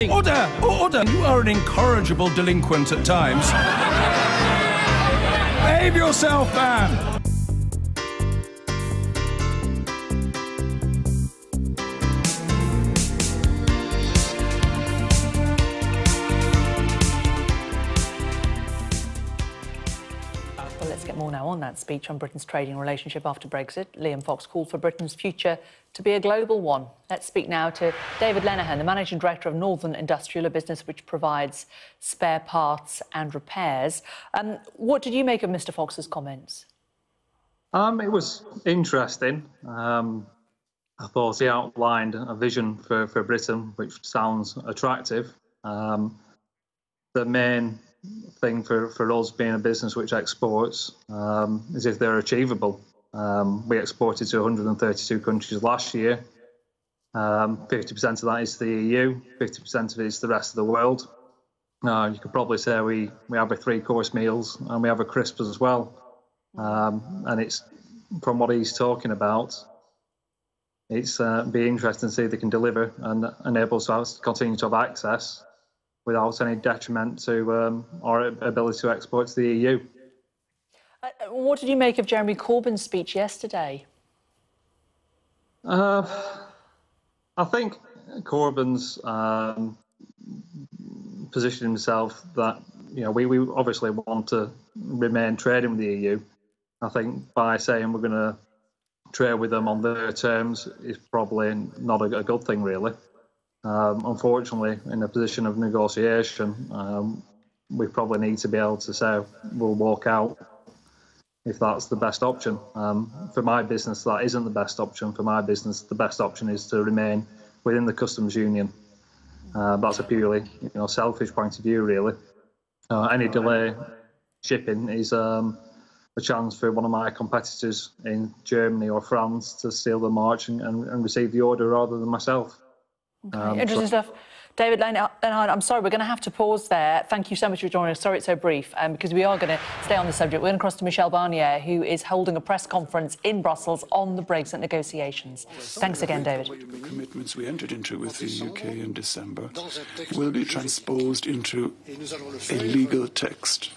Order! Order! You are an incorrigible delinquent at times. Behave yourself, man! Well, let's get more now on that speech on Britain's trading relationship after Brexit. Liam Fox called for Britain's future to be a global one. Let's speak now to David Lenihan, the Managing Director of Northern Industrial, a business which provides spare parts and repairs. What did you make of Mr Fox's comments? It was interesting. I thought he outlined a vision for Britain, which sounds attractive. The main thing for us being a business which exports is if they're achievable. We exported to 132 countries last year. 50% of that is the EU, 50% of it is the rest of the world. You could probably say we have a 3-course meals and we have a crisp as well. And it's, from what he's talking about, it's be interesting to see if they can deliver and enable us to continue to have access without any detriment to our ability to export to the EU. What did you make of Jeremy Corbyn's speech yesterday? I think Corbyn's positioned himself that, you know, we obviously want to remain trading with the EU. I think by saying we're going to trade with them on their terms is probably not a good thing, really. Unfortunately, in a position of negotiation, we probably need to be able to say we'll walk out if that's the best option. For my business, that isn't the best option. For my business, the best option is to remain within the customs union. That's a purely, selfish point of view, really. Any delay shipping is a chance for one of my competitors in Germany or France to steal the march and receive the order rather than myself. Okay. Interesting stuff. David Lenihan, I'm sorry, we're going to have to pause there. Thank you so much for joining us. Sorry it's so brief, because we are going to stay on the subject. We're going to cross to Michel Barnier, who is holding a press conference in Brussels on the Brexit negotiations. Thanks again, David. The commitments we entered into with the UK in December will be transposed into a legal text.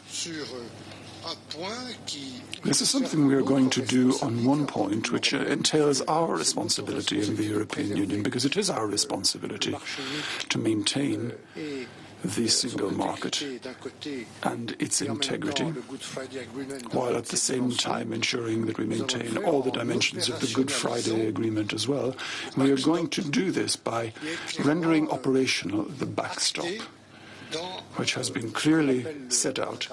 This is something we are going to do on one point, which entails our responsibility in the European Union, because it is our responsibility to maintain the single market and its integrity, while at the same time ensuring that we maintain all the dimensions of the Good Friday Agreement as well. We are going to do this by rendering operational the backstop, which has been clearly set out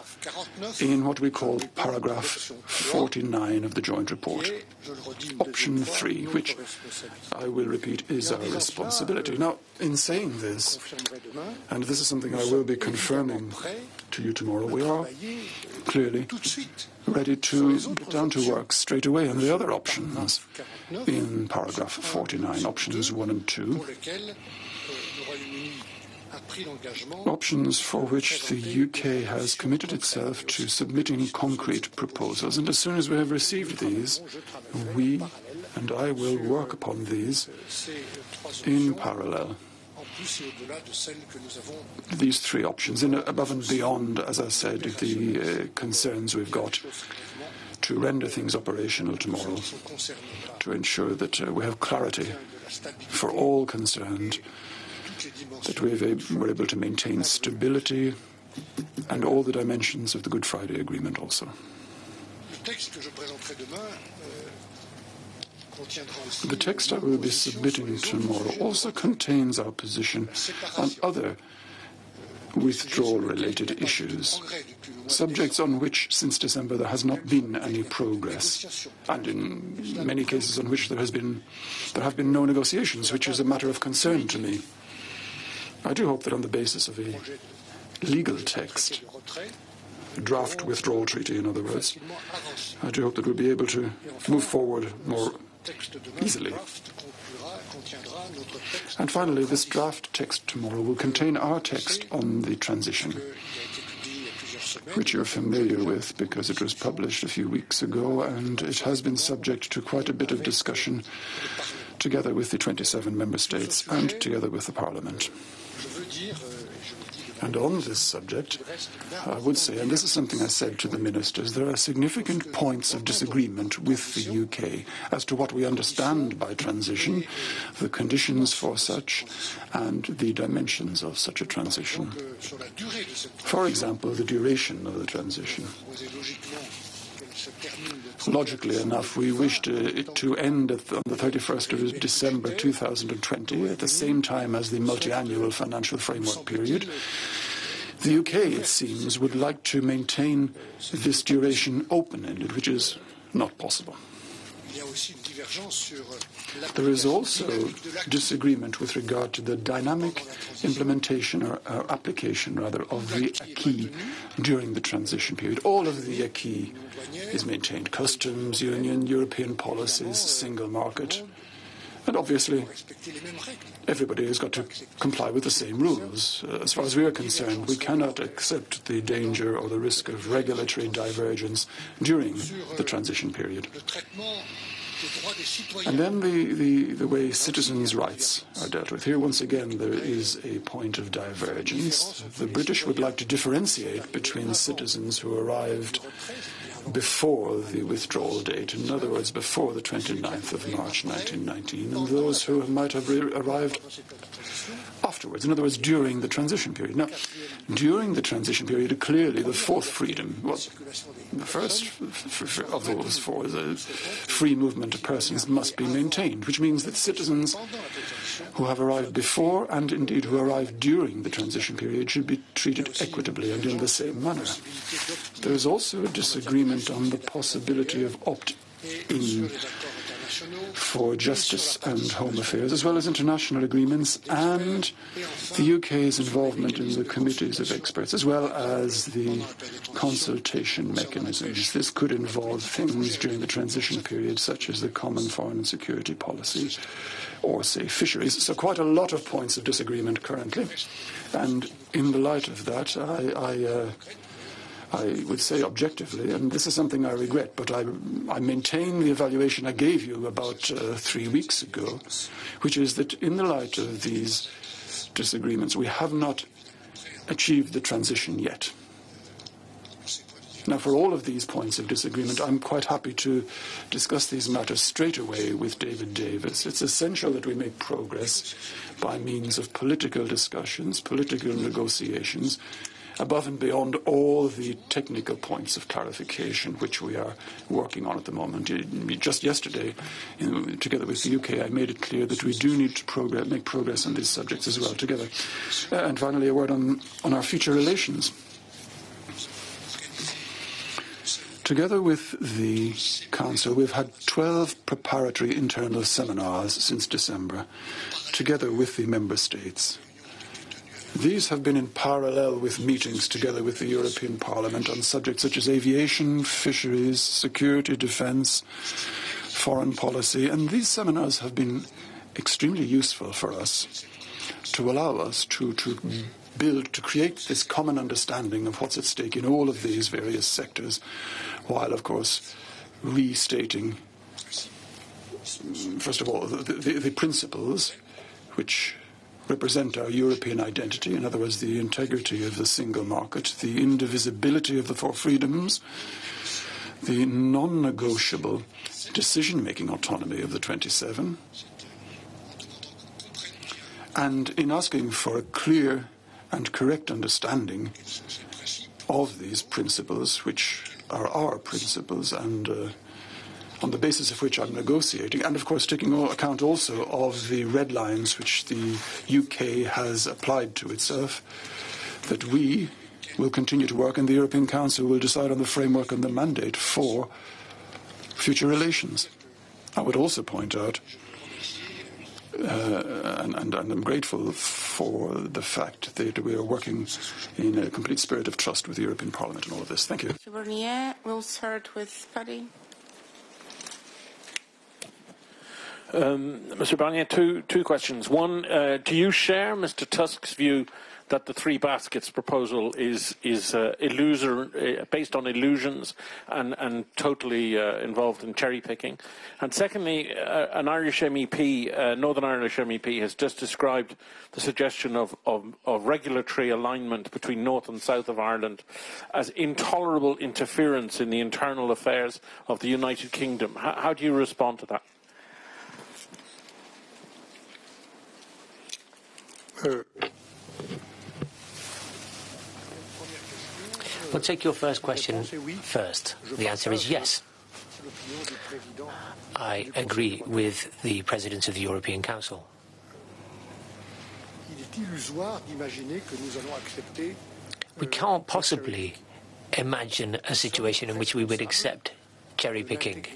in what we call paragraph 49 of the joint report. Option 3, which I will repeat, is our responsibility. Now, in saying this, and this is something I will be confirming to you tomorrow, we are clearly ready to get down to work straight away on the other options in paragraph 49, options 1 and 2. Options for which the UK has committed itself to submitting concrete proposals. And as soon as we have received these, we and I will work upon these in parallel. These 3 options, above and beyond, as I said, the concerns we've got to render things operational tomorrow, to ensure that we have clarity for all concerned, that we're able to maintain stability and all the dimensions of the Good Friday Agreement also. The text I will be submitting tomorrow also contains our position on other withdrawal-related issues, subjects on which since December there has not been any progress, and in many cases on which there have been no negotiations, which is a matter of concern to me. I do hope that on the basis of a legal text, a draft withdrawal treaty, in other words, I do hope that we'll be able to move forward more easily. And finally, this draft text tomorrow will contain our text on the transition, which you're familiar with because it was published a few weeks ago, and it has been subject to quite a bit of discussion together with the 27 member states and together with the Parliament. And on this subject, I would say, and this is something I said to the ministers, there are significant points of disagreement with the UK as to what we understand by transition, the conditions for such, and the dimensions of such a transition. For example, the duration of the transition. Logically enough, we wished it to end on the 31st of December 2020, at the same time as the multi-annual financial framework period. The UK, it seems, would like to maintain this duration open-ended, which is not possible. There is also disagreement with regard to the dynamic implementation or application, rather, of the acquis during the transition period. All of the acquis is maintained: customs union, European policies, single market. And obviously, everybody has got to comply with the same rules. As far as we are concerned, we cannot accept the danger or the risk of regulatory divergence during the transition period. And then the way citizens' rights are dealt with. Here, once again, there is a point of divergence. The British would like to differentiate between citizens who arrived before the withdrawal date, in other words, before the 29th of March 1919, and those who might have arrived afterwards, in other words, during the transition period. Now, during the transition period, clearly the fourth freedom, well, the first of those four, the free movement of persons, must be maintained, which means that citizens who have arrived before and indeed who arrived during the transition period should be treated equitably and in the same manner. There is also a disagreement on the possibility of opt-in for justice and home affairs, as well as international agreements, and the UK's involvement in the committees of experts, as well as the consultation mechanisms. This could involve things during the transition period, such as the common foreign and security policy, or, say, fisheries. So quite a lot of points of disagreement currently. And in the light of that, I would say objectively, and this is something I regret, but I maintain the evaluation I gave you about 3 weeks ago, which is that in the light of these disagreements, we have not achieved the transition yet. Now, for all of these points of disagreement, I'm quite happy to discuss these matters straight away with David Davis. It's essential that we make progress by means of political discussions, political negotiations, above and beyond all the technical points of clarification which we are working on at the moment. Just yesterday, together with the UK, I made it clear that we do need to make progress on these subjects as well together. And finally, a word on our future relations. Together with the Council, we've had 12 preparatory internal seminars since December, together with the Member States. These have been in parallel with meetings together with the European Parliament on subjects such as aviation, fisheries, security, defence, foreign policy, and these seminars have been extremely useful for us to allow us to create this common understanding of what's at stake in all of these various sectors, while, of course, restating, first of all, the principles which represent our European identity, in other words, the integrity of the single market, the indivisibility of the four freedoms, the non-negotiable decision-making autonomy of the 27, and in asking for a clear and correct understanding of these principles, which are our principles, and on the basis of which I'm negotiating, and of course taking account also of the red lines which the UK has applied to itself, that we will continue to work, and the European Council will decide on the framework and the mandate for future relations. I would also point out, and I'm grateful for the fact that we are working in a complete spirit of trust with the European Parliament in all of this. Thank you. Barnier, we'll start with Paddy. Mr. Barnier, two questions. One, do you share Mr. Tusk's view that the three baskets proposal is based on illusions and totally involved in cherry picking? And secondly, an Irish MEP, Northern Irish MEP, has just described the suggestion of regulatory alignment between North and South of Ireland as intolerable interference in the internal affairs of the United Kingdom. How do you respond to that? We'll take your first question first. The answer is yes. I agree with the President of the European Council. We can't possibly imagine a situation in which we would accept cherry picking.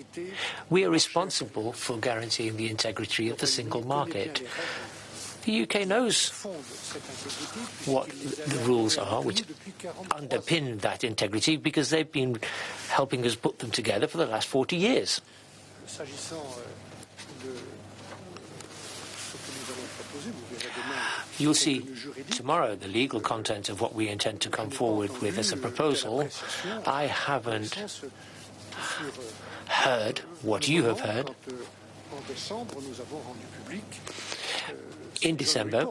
We are responsible for guaranteeing the integrity of the single market. The UK knows what the rules are which underpin that integrity because they've been helping us put them together for the last 40 years. You'll see tomorrow the legal content of what we intend to come forward with as a proposal. I haven't heard what you have heard. In December,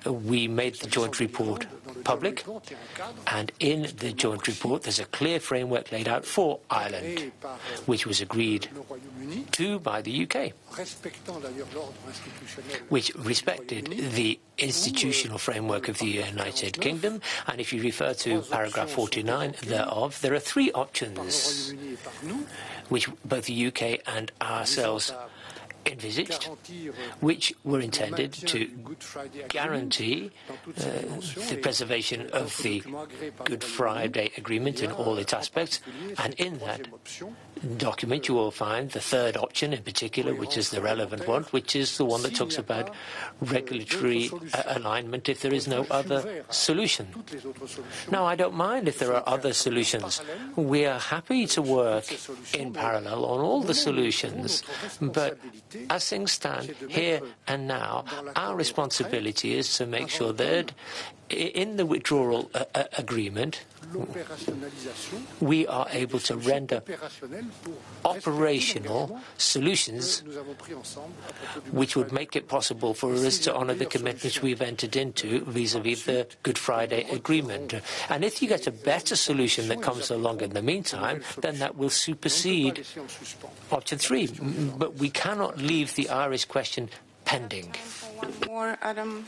we made the joint report public, and in the joint report there's a clear framework laid out for Ireland, which was agreed to by the UK, which respected the institutional framework of the United Kingdom. And if you refer to paragraph 49 thereof, there are three options which both the UK and ourselves envisaged, which were intended to guarantee the preservation of the Good Friday Agreement in all its aspects. And in that document you will find the third option in particular, which is the relevant one, which is the one that talks about regulatory alignment if there is no other solution. Now, I don't mind if there are other solutions. We are happy to work in parallel on all the solutions, but as things stand here and now, our responsibility is to make sure that in the withdrawal agreement we are able to render operational solutions which would make it possible for us to honour the commitments we've entered into vis-à-vis the Good Friday Agreement. And if you get a better solution that comes along in the meantime, then that will supersede option 3. But we cannot leave the Irish question pending. One more, Adam.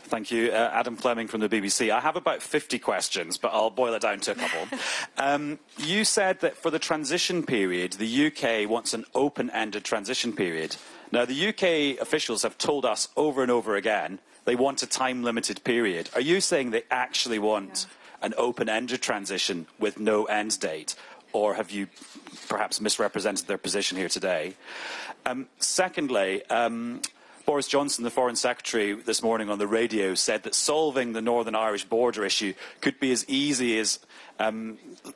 Thank you. Adam Fleming from the BBC. I have about 50 questions, but I'll boil it down to a couple. You said that for the transition period, the UK wants an open-ended transition period. Now, the UK officials have told us over and over again they want a time-limited period. Are you saying they actually want an open-ended transition with no end date? Or have you perhaps misrepresented their position here today? Secondly, Boris Johnson, the Foreign Secretary, this morning on the radio said that solving the Northern Irish border issue could be as easy as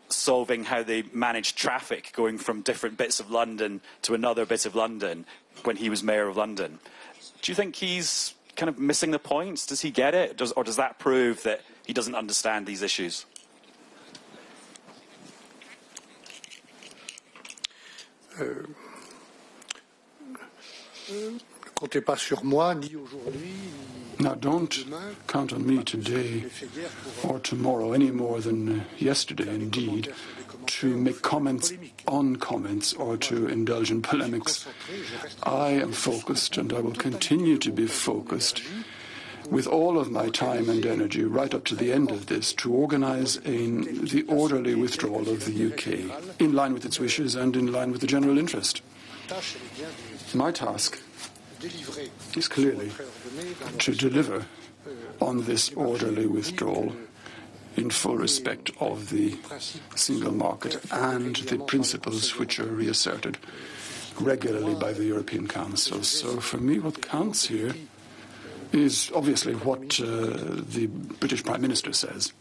solving how they manage traffic going from different bits of London to another bit of London when he was Mayor of London. Do you think he's kind of missing the point? Does he get it? Or does that prove that he doesn't understand these issues? Now, don't count on me today or tomorrow any more than yesterday, indeed, to make comments on comments or to indulge in polemics. I am focused, and I will continue to be focused with all of my time and energy right up to the end of this to organise the orderly withdrawal of the UK in line with its wishes and in line with the general interest. My task is clearly to deliver on this orderly withdrawal in full respect of the single market and the principles which are reasserted regularly by the European Council. So for me, what counts here is obviously what the British Prime Minister says.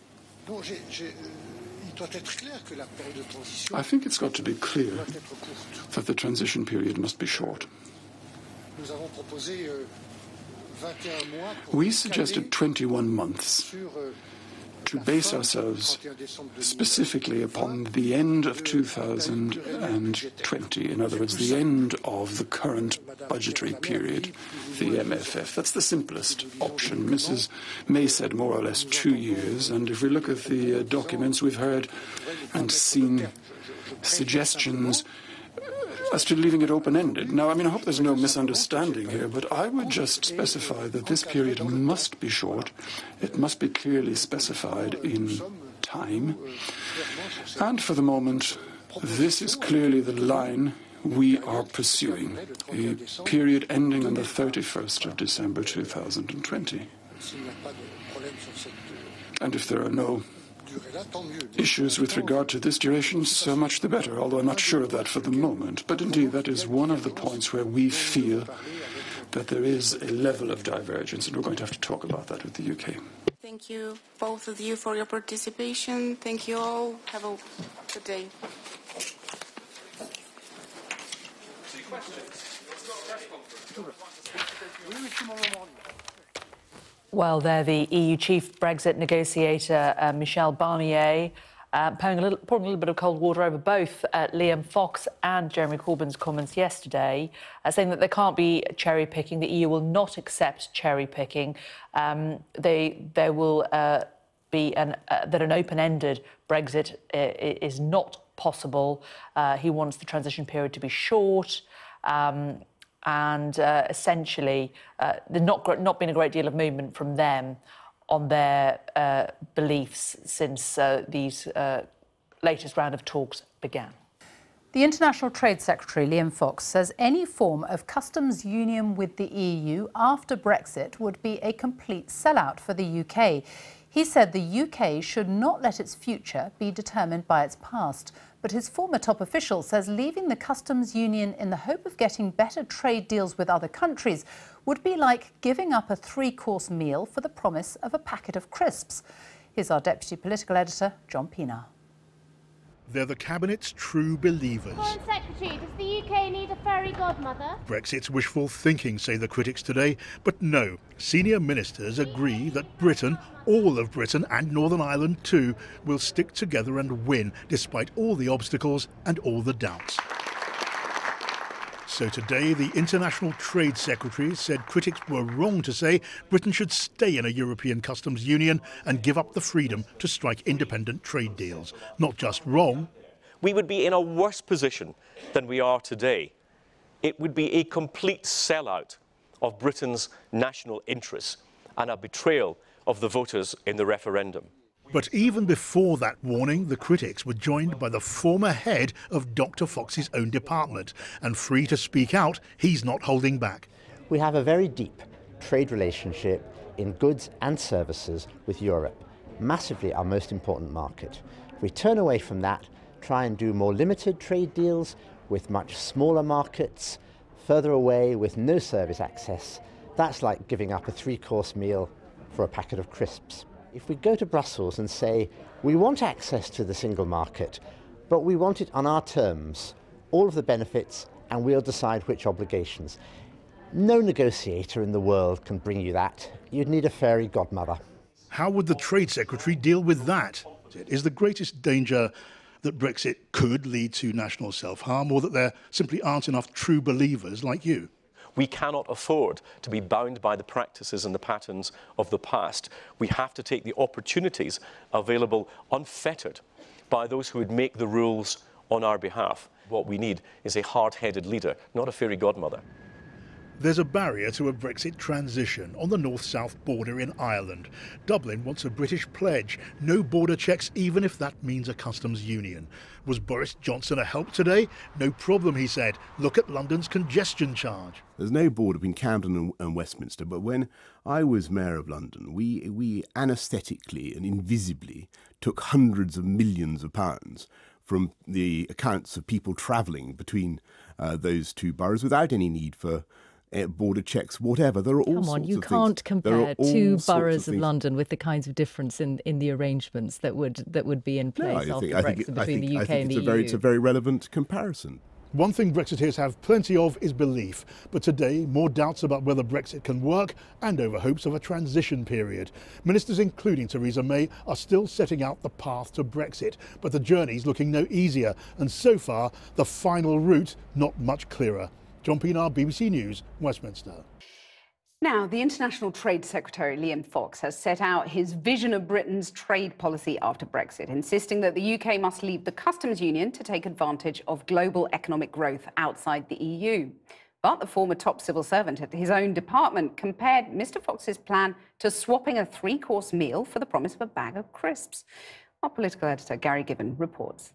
I think it's got to be clear that the transition period must be short. We suggested 21 months to base ourselves specifically upon the end of 2020, in other words, the end of the current budgetary period, the MFF. That's the simplest option. Mrs. May said more or less 2 years, and if we look at the documents, we've heard and seen suggestions as to leaving it open-ended. Now, I hope there's no misunderstanding here, but I would just specify that this period must be short. It must be clearly specified in time. And for the moment, this is clearly the line we are pursuing, a period ending on the 31st of December 2020. And if there are no issues with regard to this duration, so much the better, although I'm not sure of that for the moment. But indeed, that is one of the points where we feel that there is a level of divergence, and we're going to have to talk about that with the UK. Thank you, both of you, for your participation. Thank you all. Have a good day. Well, there, the EU chief Brexit negotiator, Michel Barnier, pouring a little bit of cold water over both Liam Fox and Jeremy Corbyn's comments yesterday, saying that there can't be cherry-picking. The EU will not accept cherry-picking. There will be that an open-ended Brexit is not possible. He wants the transition period to be short. And essentially, there's not been a great deal of movement from them on their beliefs since these latest round of talks began. The International Trade Secretary, Liam Fox, says any form of customs union with the EU after Brexit would be a complete sellout for the UK. He said the UK should not let its future be determined by its past. But his former top official says leaving the customs union in the hope of getting better trade deals with other countries would be like giving up a three-course meal for the promise of a packet of crisps. Here's our deputy political editor, John Pienaar. They're the Cabinet's true believers. Foreign Secretary, does the UK need a fairy godmother? Brexit's wishful thinking, say the critics today. But no, senior ministers agree that Britain, all of Britain and Northern Ireland too, will stick together and win, despite all the obstacles and all the doubts. So today, the International Trade Secretary said critics were wrong to say Britain should stay in a European customs union and give up the freedom to strike independent trade deals. Not just wrong. We would be in a worse position than we are today. It would be a complete sellout of Britain's national interests and a betrayal of the voters in the referendum. But even before that warning, the critics were joined by the former head of Dr. Fox's own department. And free to speak out, he's not holding back. We have a very deep trade relationship in goods and services with Europe, massively our most important market. If we turn away from that, try and do more limited trade deals with much smaller markets, further away with no service access, that's like giving up a three-course meal for a packet of crisps. If we go to Brussels and say, we want access to the single market, but we want it on our terms, all of the benefits, and we'll decide which obligations. No negotiator in the world can bring you that. You'd need a fairy godmother. How would the Trade Secretary deal with that? Is the greatest danger that Brexit could lead to national self-harm, or that there simply aren't enough true believers like you? We cannot afford to be bound by the practices and the patterns of the past. We have to take the opportunities available unfettered by those who would make the rules on our behalf. What we need is a hard-headed leader, not a fairy godmother. There's a barrier to a Brexit transition on the north-south border in Ireland. Dublin wants a British pledge, no border checks even if that means a customs union. Was Boris Johnson a help today? No problem, he said. Look at London's congestion charge. There's no border between Camden and Westminster, but when I was Mayor of London, we anaesthetically and invisibly took hundreds of millions of pounds from the accounts of people travelling between those two boroughs without any need for border checks, whatever. There are all sorts of things. Come on, you can't compare two boroughs of London with the kinds of difference in the arrangements that would be in place after Brexit between the UK and the EU. It's a very relevant comparison. One thing Brexiteers have plenty of is belief, but today more doubts about whether Brexit can work and over hopes of a transition period. Ministers including Theresa May are still setting out the path to Brexit, but the journey's looking no easier and so far the final route not much clearer. John Pienaar, BBC News, Westminster. Now, the International Trade Secretary Liam Fox has set out his vision of Britain's trade policy after Brexit, insisting that the UK must leave the customs union to take advantage of global economic growth outside the EU. But the former top civil servant at his own department compared Mr Fox's plan to swapping a three-course meal for the promise of a bag of crisps. Our political editor Gary Gibbon reports.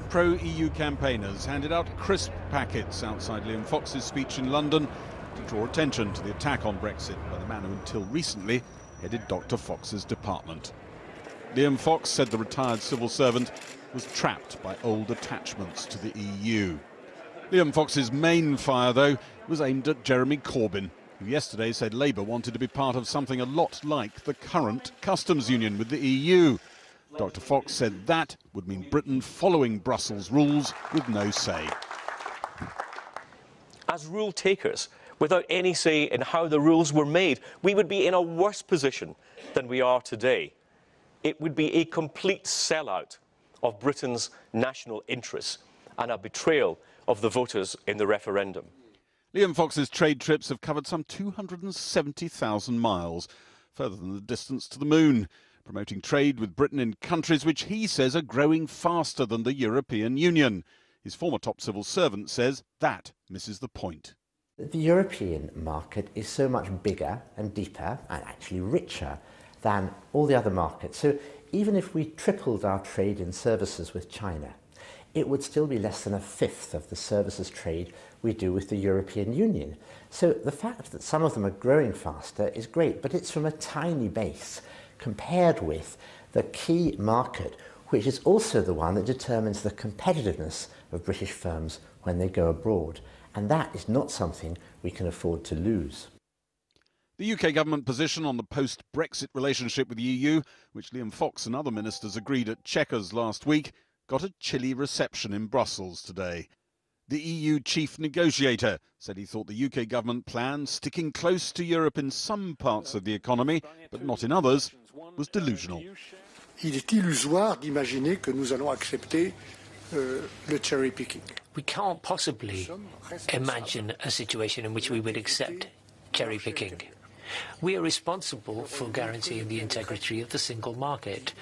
Pro-EU campaigners handed out crisp packets outside Liam Fox's speech in London to draw attention to the attack on Brexit by the man who until recently headed Dr Fox's department. Liam Fox said the retired civil servant was trapped by old attachments to the EU. Liam Fox's main fire, though, was aimed at Jeremy Corbyn, who yesterday said Labour wanted to be part of something a lot like the current customs union with the EU. Dr Fox said that would mean Britain following Brussels rules with no say. As rule takers, without any say in how the rules were made, we would be in a worse position than we are today. It would be a complete sellout of Britain's national interests and a betrayal of the voters in the referendum. Liam Fox's trade trips have covered some 270,000 miles, further than the distance to the moon, promoting trade with Britain in countries which he says are growing faster than the European Union. His former top civil servant says that misses the point. The European market is so much bigger and deeper and actually richer than all the other markets. So even if we tripled our trade in services with China, it would still be less than a fifth of the services trade we do with the European Union. So the fact that some of them are growing faster is great, but it's from a tiny base compared with the key market, which is also the one that determines the competitiveness of British firms when they go abroad. And that is not something we can afford to lose. The UK government position on the post-Brexit relationship with the EU, which Liam Fox and other ministers agreed at Chequers last week, got a chilly reception in Brussels today. The EU chief negotiator said he thought the UK government plan, sticking close to Europe in some parts of the economy, but not in others, was delusional. Il est illusoire d'imaginer que nous allons accepter le cherry picking. We can't possibly imagine a situation in which we would accept cherry picking. We are responsible for guaranteeing the integrity of the single market.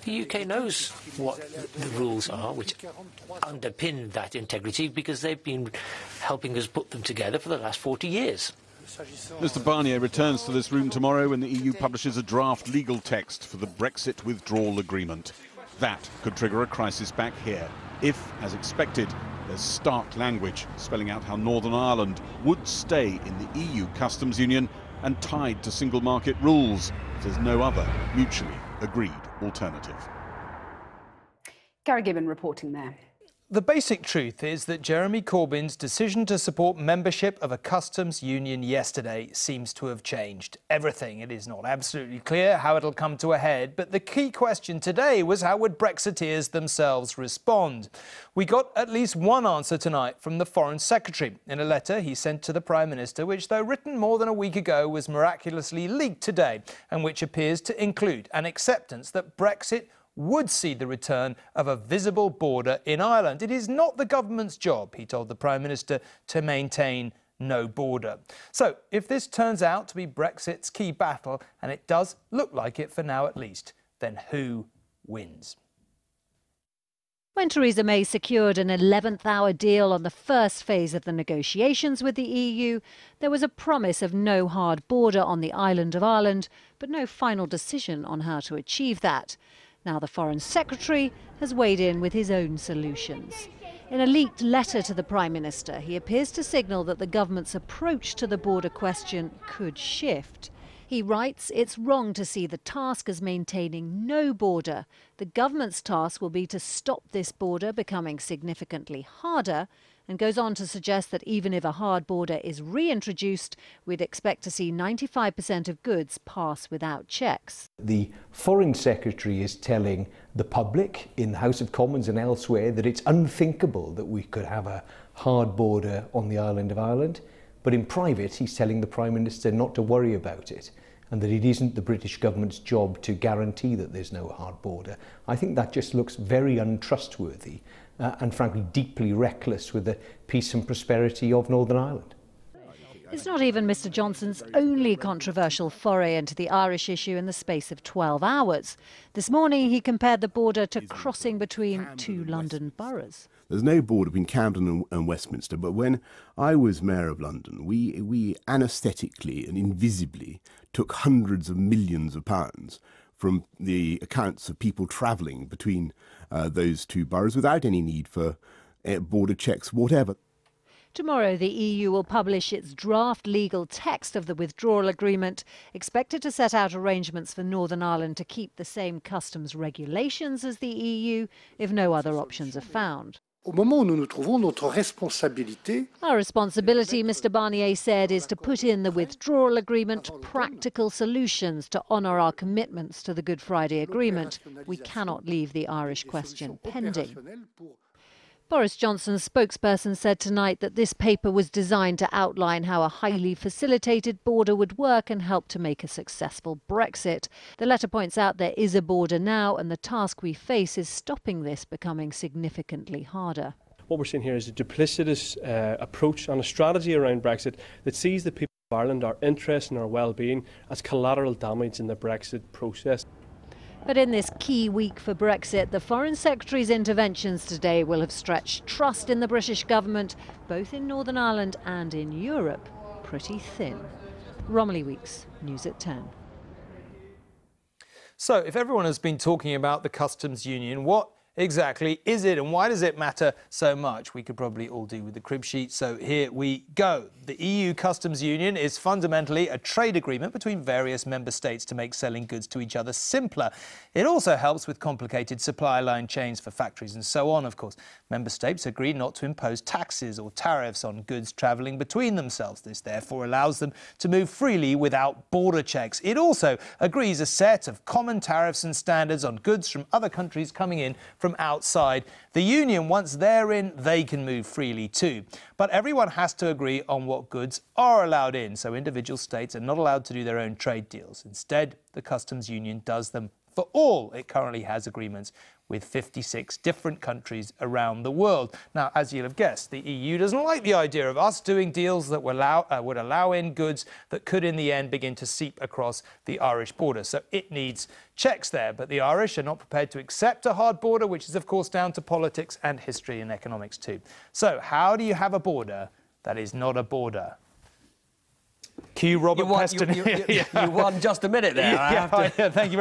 The UK knows what the rules are which underpin that integrity because they've been helping us put them together for the last 40 years. Mr Barnier returns to this room tomorrow when the EU publishes a draft legal text for the Brexit withdrawal agreement. That could trigger a crisis back here if, as expected, there's stark language spelling out how Northern Ireland would stay in the EU customs union and tied to single market rules. There's no other mutually agreed alternative. Gary Gibbon reporting there. The basic truth is that Jeremy Corbyn's decision to support membership of a customs union yesterday seems to have changed everything. It is not absolutely clear how it'll come to a head, but the key question today was how would Brexiteers themselves respond? We got at least one answer tonight from the Foreign Secretary in a letter he sent to the Prime Minister, which, though written more than a week ago, was miraculously leaked today and which appears to include an acceptance that Brexit would see the return of a visible border in Ireland. It is not the government's job, he told the Prime Minister, to maintain no border. So, if this turns out to be Brexit's key battle, and it does look like it for now at least, then who wins? When Theresa May secured an 11th-hour deal on the first phase of the negotiations with the EU, there was a promise of no hard border on the island of Ireland, but no final decision on how to achieve that. Now the Foreign Secretary has weighed in with his own solutions. In a leaked letter to the Prime Minister, he appears to signal that the government's approach to the border question could shift. He writes, it's wrong to see the task as maintaining no border. The government's task will be to stop this border becoming significantly harder and goes on to suggest that even if a hard border is reintroduced, we'd expect to see 95% of goods pass without checks. The Foreign Secretary is telling the public in the House of Commons and elsewhere that it's unthinkable that we could have a hard border on the island of Ireland, but in private he's telling the Prime Minister not to worry about it, and that it isn't the British government's job to guarantee that there's no hard border. I think that just looks very untrustworthy and frankly deeply reckless with the peace and prosperity of Northern Ireland. It's not even Mr Johnson's only controversial foray into the Irish issue in the space of 12 hours. This morning he compared the border to crossing between two London boroughs. There's no border between Camden and Westminster, but when I was Mayor of London, we anaesthetically and invisibly took hundreds of millions of pounds from the accounts of people travelling between those two boroughs without any need for border checks, whatever. Tomorrow the EU will publish its draft legal text of the withdrawal agreement, expected to set out arrangements for Northern Ireland to keep the same customs regulations as the EU if no other options are found. Au moment où nous nous trouvons, notre responsabilité. Our responsibility, Mr Barnier said, is to put in the withdrawal agreement practical solutions to honour our commitments to the Good Friday Agreement. We cannot leave the Irish question pending. Boris Johnson's spokesperson said tonight that this paper was designed to outline how a highly facilitated border would work and help to make a successful Brexit. The letter points out there is a border now, and the task we face is stopping this becoming significantly harder. What we're seeing here is a duplicitous approach and a strategy around Brexit that sees the people of Ireland, our interests and our well-being, as collateral damage in the Brexit process. But in this key week for Brexit, the Foreign Secretary's interventions today will have stretched trust in the British government, both in Northern Ireland and in Europe, pretty thin. Romilly Weeks, News at 10. So, if everyone has been talking about the customs union, what exactly is it and why does it matter so much? We could probably all do with the crib sheet, so here we go. The EU customs union is fundamentally a trade agreement between various member states to make selling goods to each other simpler. It also helps with complicated supply line chains for factories and so on, of course. Member states agree not to impose taxes or tariffs on goods travelling between themselves. This therefore allows them to move freely without border checks. It also agrees a set of common tariffs and standards on goods from other countries coming in from outside the union. Once they're in, they can move freely too. But everyone has to agree on what goods are allowed in, so individual states are not allowed to do their own trade deals. Instead, the customs union does them for all. It currently has agreements with 56 different countries around the world. Now, as you'll have guessed, the EU doesn't like the idea of us doing deals that would allow in goods that could in the end begin to seep across the Irish border. So it needs checks there. But the Irish are not prepared to accept a hard border, which is, of course, down to politics and history and economics too. So how do you have a border that is not a border? Cue Robert Peston. You won just a minute there. Thank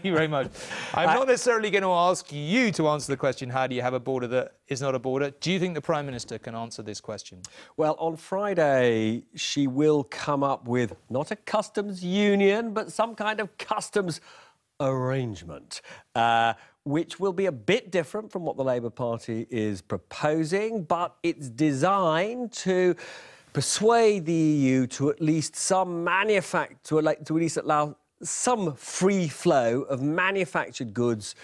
you very much. I'm not necessarily going to ask you to answer the question, how do you have a border that is not a border? Do you think the Prime Minister can answer this question? Well, on Friday, she will come up with not a customs union, but some kind of customs arrangement, which will be a bit different from what the Labour Party is proposing, but it's designed to persuade the EU to at least allow some free flow of manufactured goods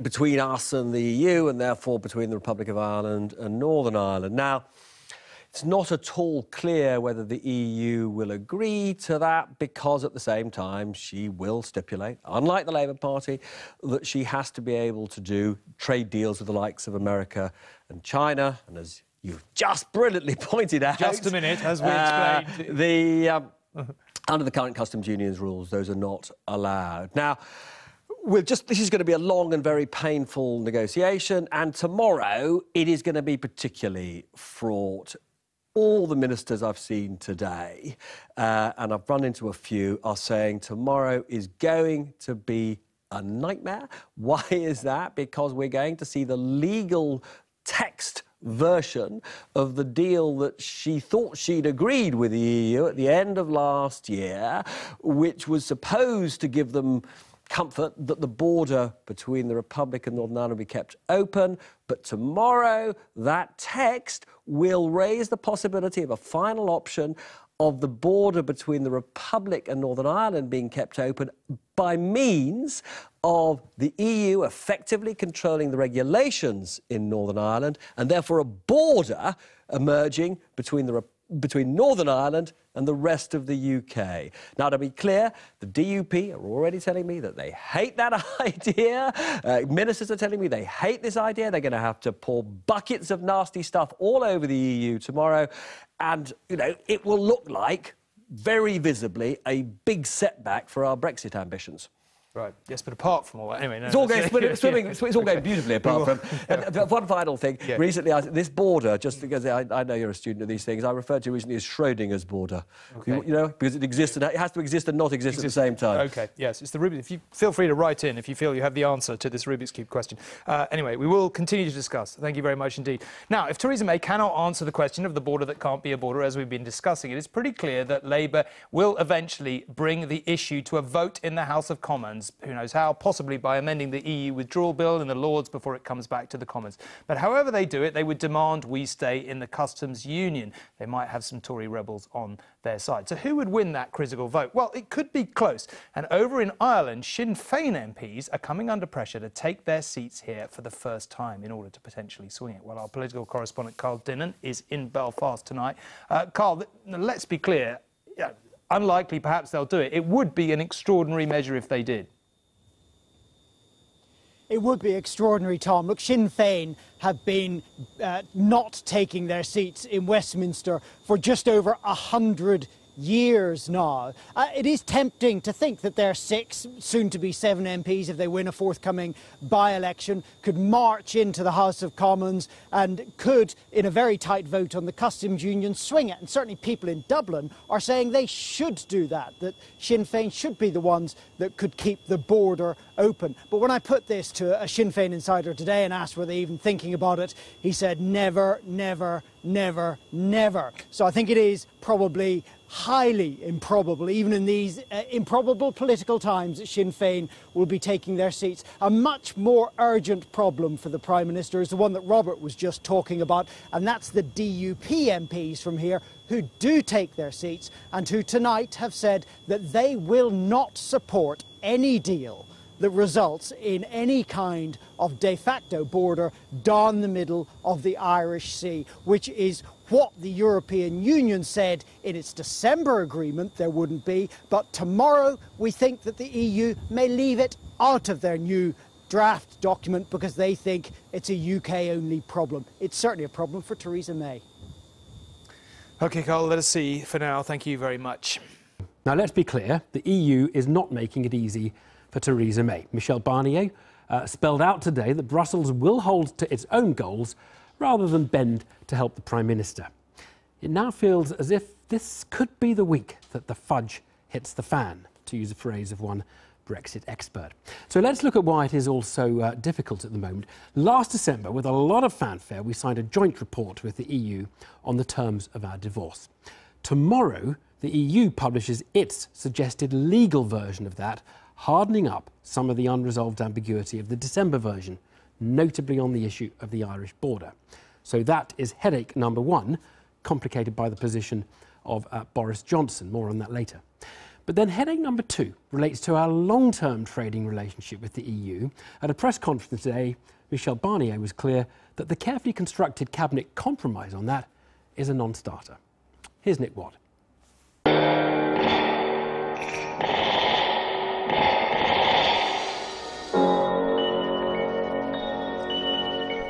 between us and the EU, and therefore between the Republic of Ireland and Northern Ireland. Now, it's not at all clear whether the EU will agree to that, because at the same time she will stipulate, unlike the Labour Party, that she has to be able to do trade deals with the likes of America and China, and as you've just brilliantly pointed out... Just a minute, as we explained. Under the current customs union's rules, those are not allowed. Now, this is going to be a long and very painful negotiation, and tomorrow it is going to be particularly fraught. All the ministers I've seen today, and I've run into a few, are saying tomorrow is going to be a nightmare. Why is that? Because we're going to see the legal text version of the deal that she thought she'd agreed with the EU at the end of last year, which was supposed to give them comfort that the border between the Republic and Northern Ireland will be kept open, but tomorrow that text will raise the possibility of a final option of the border between the Republic and Northern Ireland being kept open by means of the EU effectively controlling the regulations in Northern Ireland, and therefore a border emerging between Northern Ireland and the rest of the UK. Now, to be clear, the DUP are already telling me that they hate that idea. Ministers are telling me they hate this idea. They're going to have to pour buckets of nasty stuff all over the EU tomorrow. And, you know, it will look like, very visibly, a big setback for our Brexit ambitions. Right. Yes, but apart from all that, anyway, no, it's all going beautifully. Apart from one final thing. Yeah. Recently, this border, just because I know you're a student of these things, I referred to recently as Schrodinger's border. Okay. You know, because it exists and it has to exist and not exist at the same time. Okay. Yes, it's the Rubik's. If you feel free to write in if you feel you have the answer to this Rubik's Cube question. Anyway, we will continue to discuss. Thank you very much indeed. Now, if Theresa May cannot answer the question of the border that can't be a border, as we've been discussing, it is pretty clear that Labour will eventually bring the issue to a vote in the House of Commons. Who knows how? Possibly by amending the EU withdrawal bill in the Lords before it comes back to the Commons. But however they do it, they would demand we stay in the customs union. They might have some Tory rebels on their side. So who would win that critical vote? Well, it could be close. And over in Ireland, Sinn Féin MPs are coming under pressure to take their seats here for the first time in order to potentially swing it. Well, our political correspondent Carl Dinnan is in Belfast tonight. Carl, let's be clear. Unlikely perhaps they'll do it. It would be an extraordinary measure if they did. It would be extraordinary, Tom. Look, Sinn Féin have been not taking their seats in Westminster for just over 100 years now. It is tempting to think that their 6, soon to be 7 MPs, if they win a forthcoming by-election, could march into the House of Commons and could, in a very tight vote on the customs union, swing it. And certainly people in Dublin are saying they should do that Sinn Féin should be the ones that could keep the border open. But when I put this to a Sinn Féin insider today and asked were they even thinking about it, he said never, never, never, never. So I think it is probably highly improbable, even in these improbable political times, that Sinn Féin will be taking their seats. A much more urgent problem for the Prime Minister is the one that Robert was just talking about, and that's the DUP MPs from here who do take their seats and who tonight have said that they will not support any deal that results in any kind of de facto border down the middle of the Irish Sea, which is what the European Union said in its December agreement there wouldn't be. But tomorrow we think that the EU may leave it out of their new draft document because they think it's a UK-only problem. It's certainly a problem for Theresa May. OK, Carl, let us see for now. Thank you very much. Now, let's be clear. The EU is not making it easy for Theresa May. Michel Barnier spelled out today that Brussels will hold to its own goals rather than bend to help the Prime Minister. It now feels as if this could be the week that the fudge hits the fan, to use a phrase of one Brexit expert. So let's look at why it is all so difficult at the moment. Last December, with a lot of fanfare, we signed a joint report with the EU on the terms of our divorce. Tomorrow, the EU publishes its suggested legal version of that, hardening up some of the unresolved ambiguity of the December version, notably on the issue of the Irish border. So that is headache number one, complicated by the position of Boris Johnson. More on that later. But then headache number two relates to our long-term trading relationship with the EU. At a press conference today, Michel Barnier was clear that the carefully constructed cabinet compromise on that is a non-starter. Here's Nick Watt.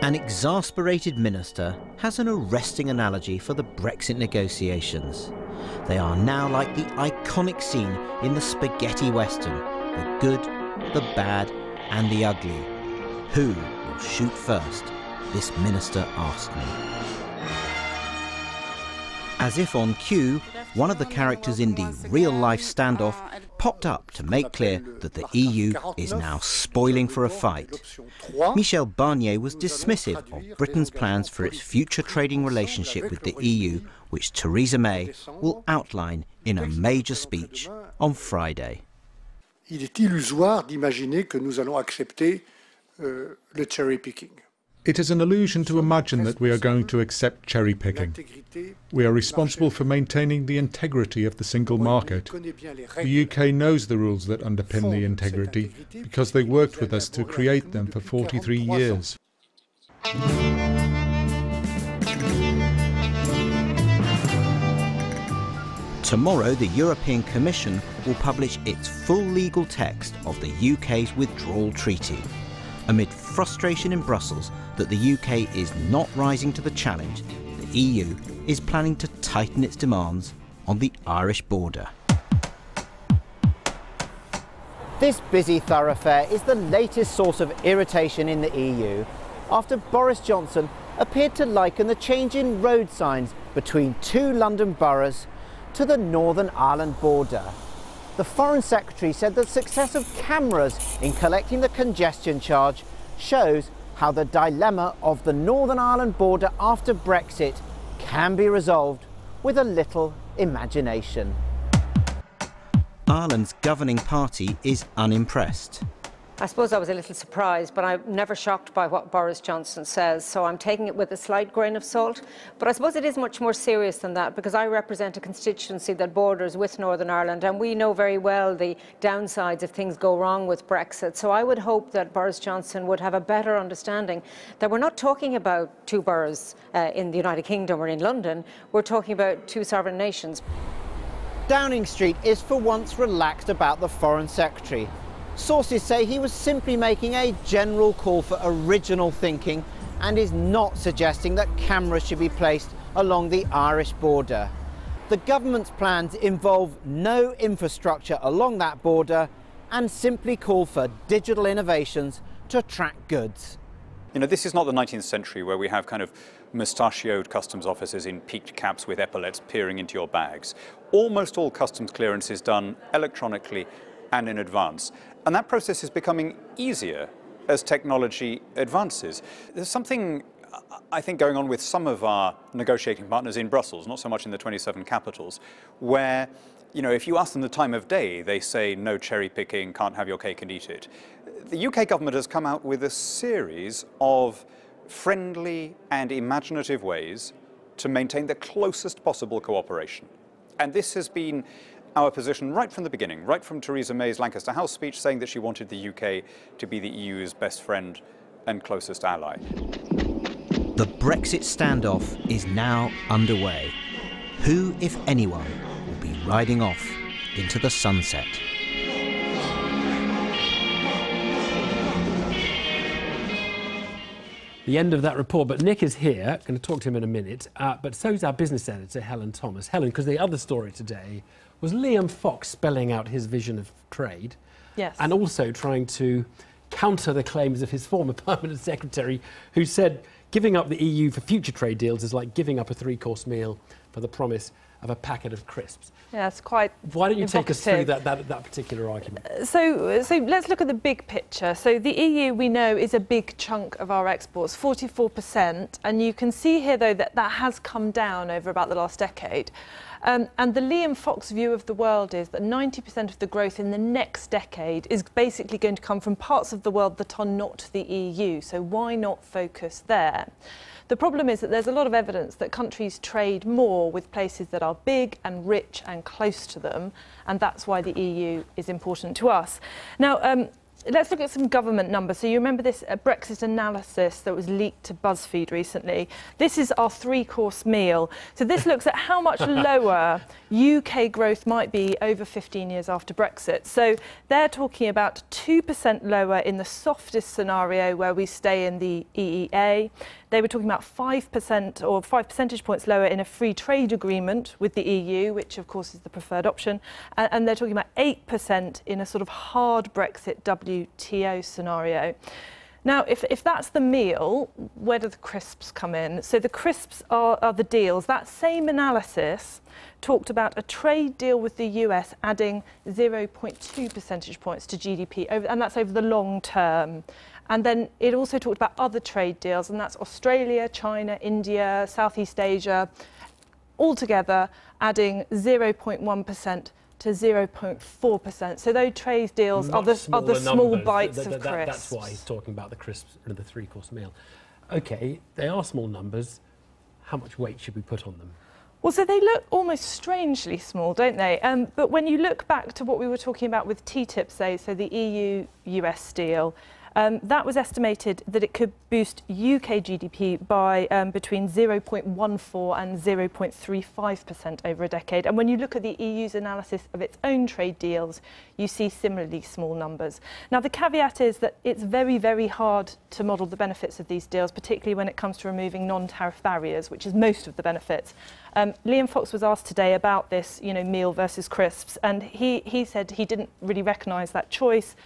An exasperated minister has an arresting analogy for the Brexit negotiations. They are now like the iconic scene in the spaghetti western, the good, the bad and the ugly. Who will shoot first? This minister asked me. As if on cue, one of the characters in the real-life standoff popped up to make clear that the EU is now spoiling for a fight. Michel Barnier was dismissive of Britain's plans for its future trading relationship with the EU, which Theresa May will outline in a major speech on Friday. Il est illusoire d'imaginer que nous allons accepter le cherry picking. It is an illusion to imagine that we are going to accept cherry picking. We are responsible for maintaining the integrity of the single market. The UK knows the rules that underpin the integrity because they worked with us to create them for 43 years. Tomorrow, the European Commission will publish its full legal text of the UK's withdrawal treaty, amid frustration in Brussels that the UK is not rising to the challenge. The EU is planning to tighten its demands on the Irish border. This busy thoroughfare is the latest source of irritation in the EU after Boris Johnson appeared to liken the change in road signs between two London boroughs to the Northern Ireland border. The Foreign Secretary said the success of cameras in collecting the congestion charge shows how the dilemma of the Northern Ireland border after Brexit can be resolved with a little imagination. Ireland's governing party is unimpressed. I suppose I was a little surprised, but I'm never shocked by what Boris Johnson says, so I'm taking it with a slight grain of salt. But I suppose it is much more serious than that, because I represent a constituency that borders with Northern Ireland, and we know very well the downsides if things go wrong with Brexit. So I would hope that Boris Johnson would have a better understanding that we're not talking about two boroughs in the United Kingdom or in London, we're talking about two sovereign nations. Downing Street is for once relaxed about the Foreign Secretary. Sources say he was simply making a general call for original thinking and is not suggesting that cameras should be placed along the Irish border. The government's plans involve no infrastructure along that border and simply call for digital innovations to track goods. You know, this is not the 19th century where we have kind of mustachioed customs officers in peaked caps with epaulets peering into your bags. Almost all customs clearance is done electronically and in advance. And that process is becoming easier as technology advances. There's something, I think, going on with some of our negotiating partners in Brussels, not so much in the 27 capitals, where, you know, if you ask them the time of day, they say no cherry picking, can't have your cake and eat it. The UK government has come out with a series of friendly and imaginative ways to maintain the closest possible cooperation. And this has been our position right from the beginning, right from Theresa May's Lancaster House speech saying that she wanted the UK to be the EU's best friend and closest ally. The Brexit standoff is now underway. Who, if anyone, will be riding off into the sunset? The end of that report, but Nick is here, going to talk to him in a minute, but so's our business editor, Helen Thomas. Helen, because the other story today was Liam Fox spelling out his vision of trade. Yes. And also trying to counter the claims of his former permanent secretary, who said giving up the EU for future trade deals is like giving up a three-course meal for the promise of a packet of crisps. Yeah, it's quite Why don't you take us through evocative. that particular argument? So let's look at the big picture. So the EU, we know, is a big chunk of our exports, 44%. And you can see here, though, that that has come down over about the last decade. And the Liam Fox view of the world is that 90% of the growth in the next decade is basically going to come from parts of the world that are not the EU. So why not focus there? The problem is that there's a lot of evidence that countries trade more with places that are big and rich and close to them, and that's why the EU is important to us. Now, let's look at some government numbers. So you remember this Brexit analysis that was leaked to BuzzFeed recently. This is our three-course meal. So this looks at how much lower UK growth might be over 15 years after Brexit. So they're talking about 2% lower in the softest scenario where we stay in the EEA. They were talking about 5% or 5 percentage points lower in a free trade agreement with the EU, which of course is the preferred option. And they're talking about 8% in a sort of hard Brexit WTO scenario. Now, if that's the meal, where do the crisps come in? So the crisps are the deals. That same analysis talked about a trade deal with the US adding 0.2 percentage points to GDP, and that's over the long term. And then it also talked about other trade deals, and that's Australia, China, India, Southeast Asia, all together adding 0.1% to 0.4%. So those trade deals are the small bites of crisps. That's why he's talking about the crisps and the three-course meal. OK, they are small numbers. How much weight should we put on them? Well, so they look almost strangely small, don't they? But when you look back to what we were talking about with TTIP, say, so the EU-US deal, that was estimated that it could boost UK GDP by between 0.14 and 0.35% over a decade. And when you look at the EU's analysis of its own trade deals, you see similarly small numbers. Now, the caveat is that it's very, very hard to model the benefits of these deals, particularly when it comes to removing non-tariff barriers, which is most of the benefits. Liam Fox was asked today about this, meal versus crisps, and he said he didn't really recognise that choice.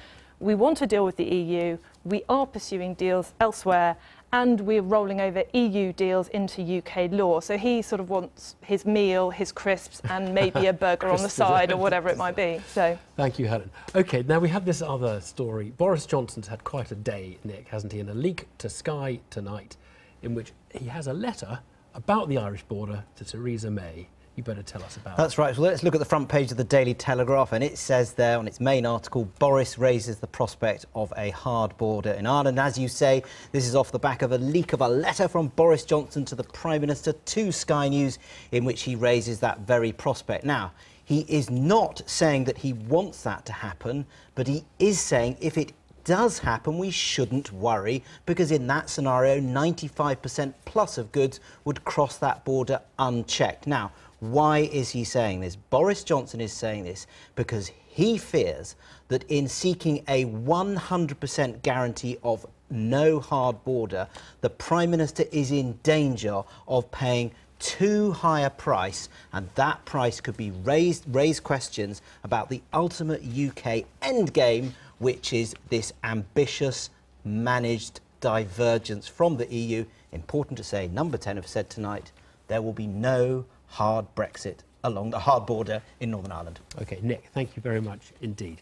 We want to deal with the EU, we are pursuing deals elsewhere, and we're rolling over EU deals into UK law. So he sort of wants his meal, his crisps, and maybe a burger on the side or whatever it might be. So. Thank you, Helen. OK, now we have this other story. Boris Johnson's had quite a day, Nick, hasn't he, in a leak to Sky tonight, in which he has a letter about the Irish border to Theresa May. You better tell us about That's right. Well, let's look at the front page of the Daily Telegraph, and it says there on its main article, Boris raises the prospect of a hard border in Ireland. As you say, this is off the back of a leak of a letter from Boris Johnson to the Prime Minister to Sky News, in which he raises that very prospect. Now, he is not saying that he wants that to happen, but he is saying if it does happen, we shouldn't worry, because in that scenario, 95% plus of goods would cross that border unchecked. Now, why is he saying this? Boris Johnson is saying this because he fears that in seeking a 100% guarantee of no hard border, the Prime Minister is in danger of paying too high a price, and that price could be raise questions about the ultimate UK endgame, which is this ambitious, managed divergence from the EU. Important to say, Number 10 have said tonight, there will be no hard Brexit along the hard border in Northern Ireland. OK, Nick, thank you very much indeed.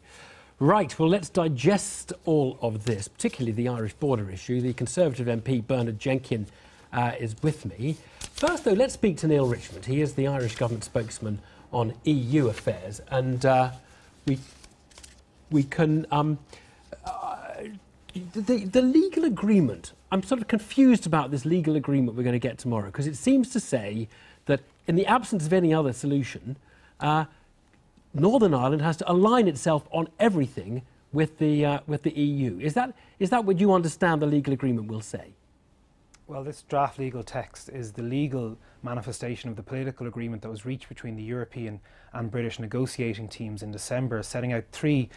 Right, well, let's digest all of this, particularly the Irish border issue. The Conservative MP, Bernard Jenkin, is with me. First, though, let's speak to Neil Richmond. He is the Irish government spokesman on EU affairs, and we can... the legal agreement, I'm sort of confused about this legal agreement we're going to get tomorrow, because it seems to say that in the absence of any other solution, Northern Ireland has to align itself on everything with the EU. Is that what you understand the legal agreement will say? Well, this draft legal text is the legal manifestation of the political agreement that was reached between the European and British negotiating teams in December, setting out three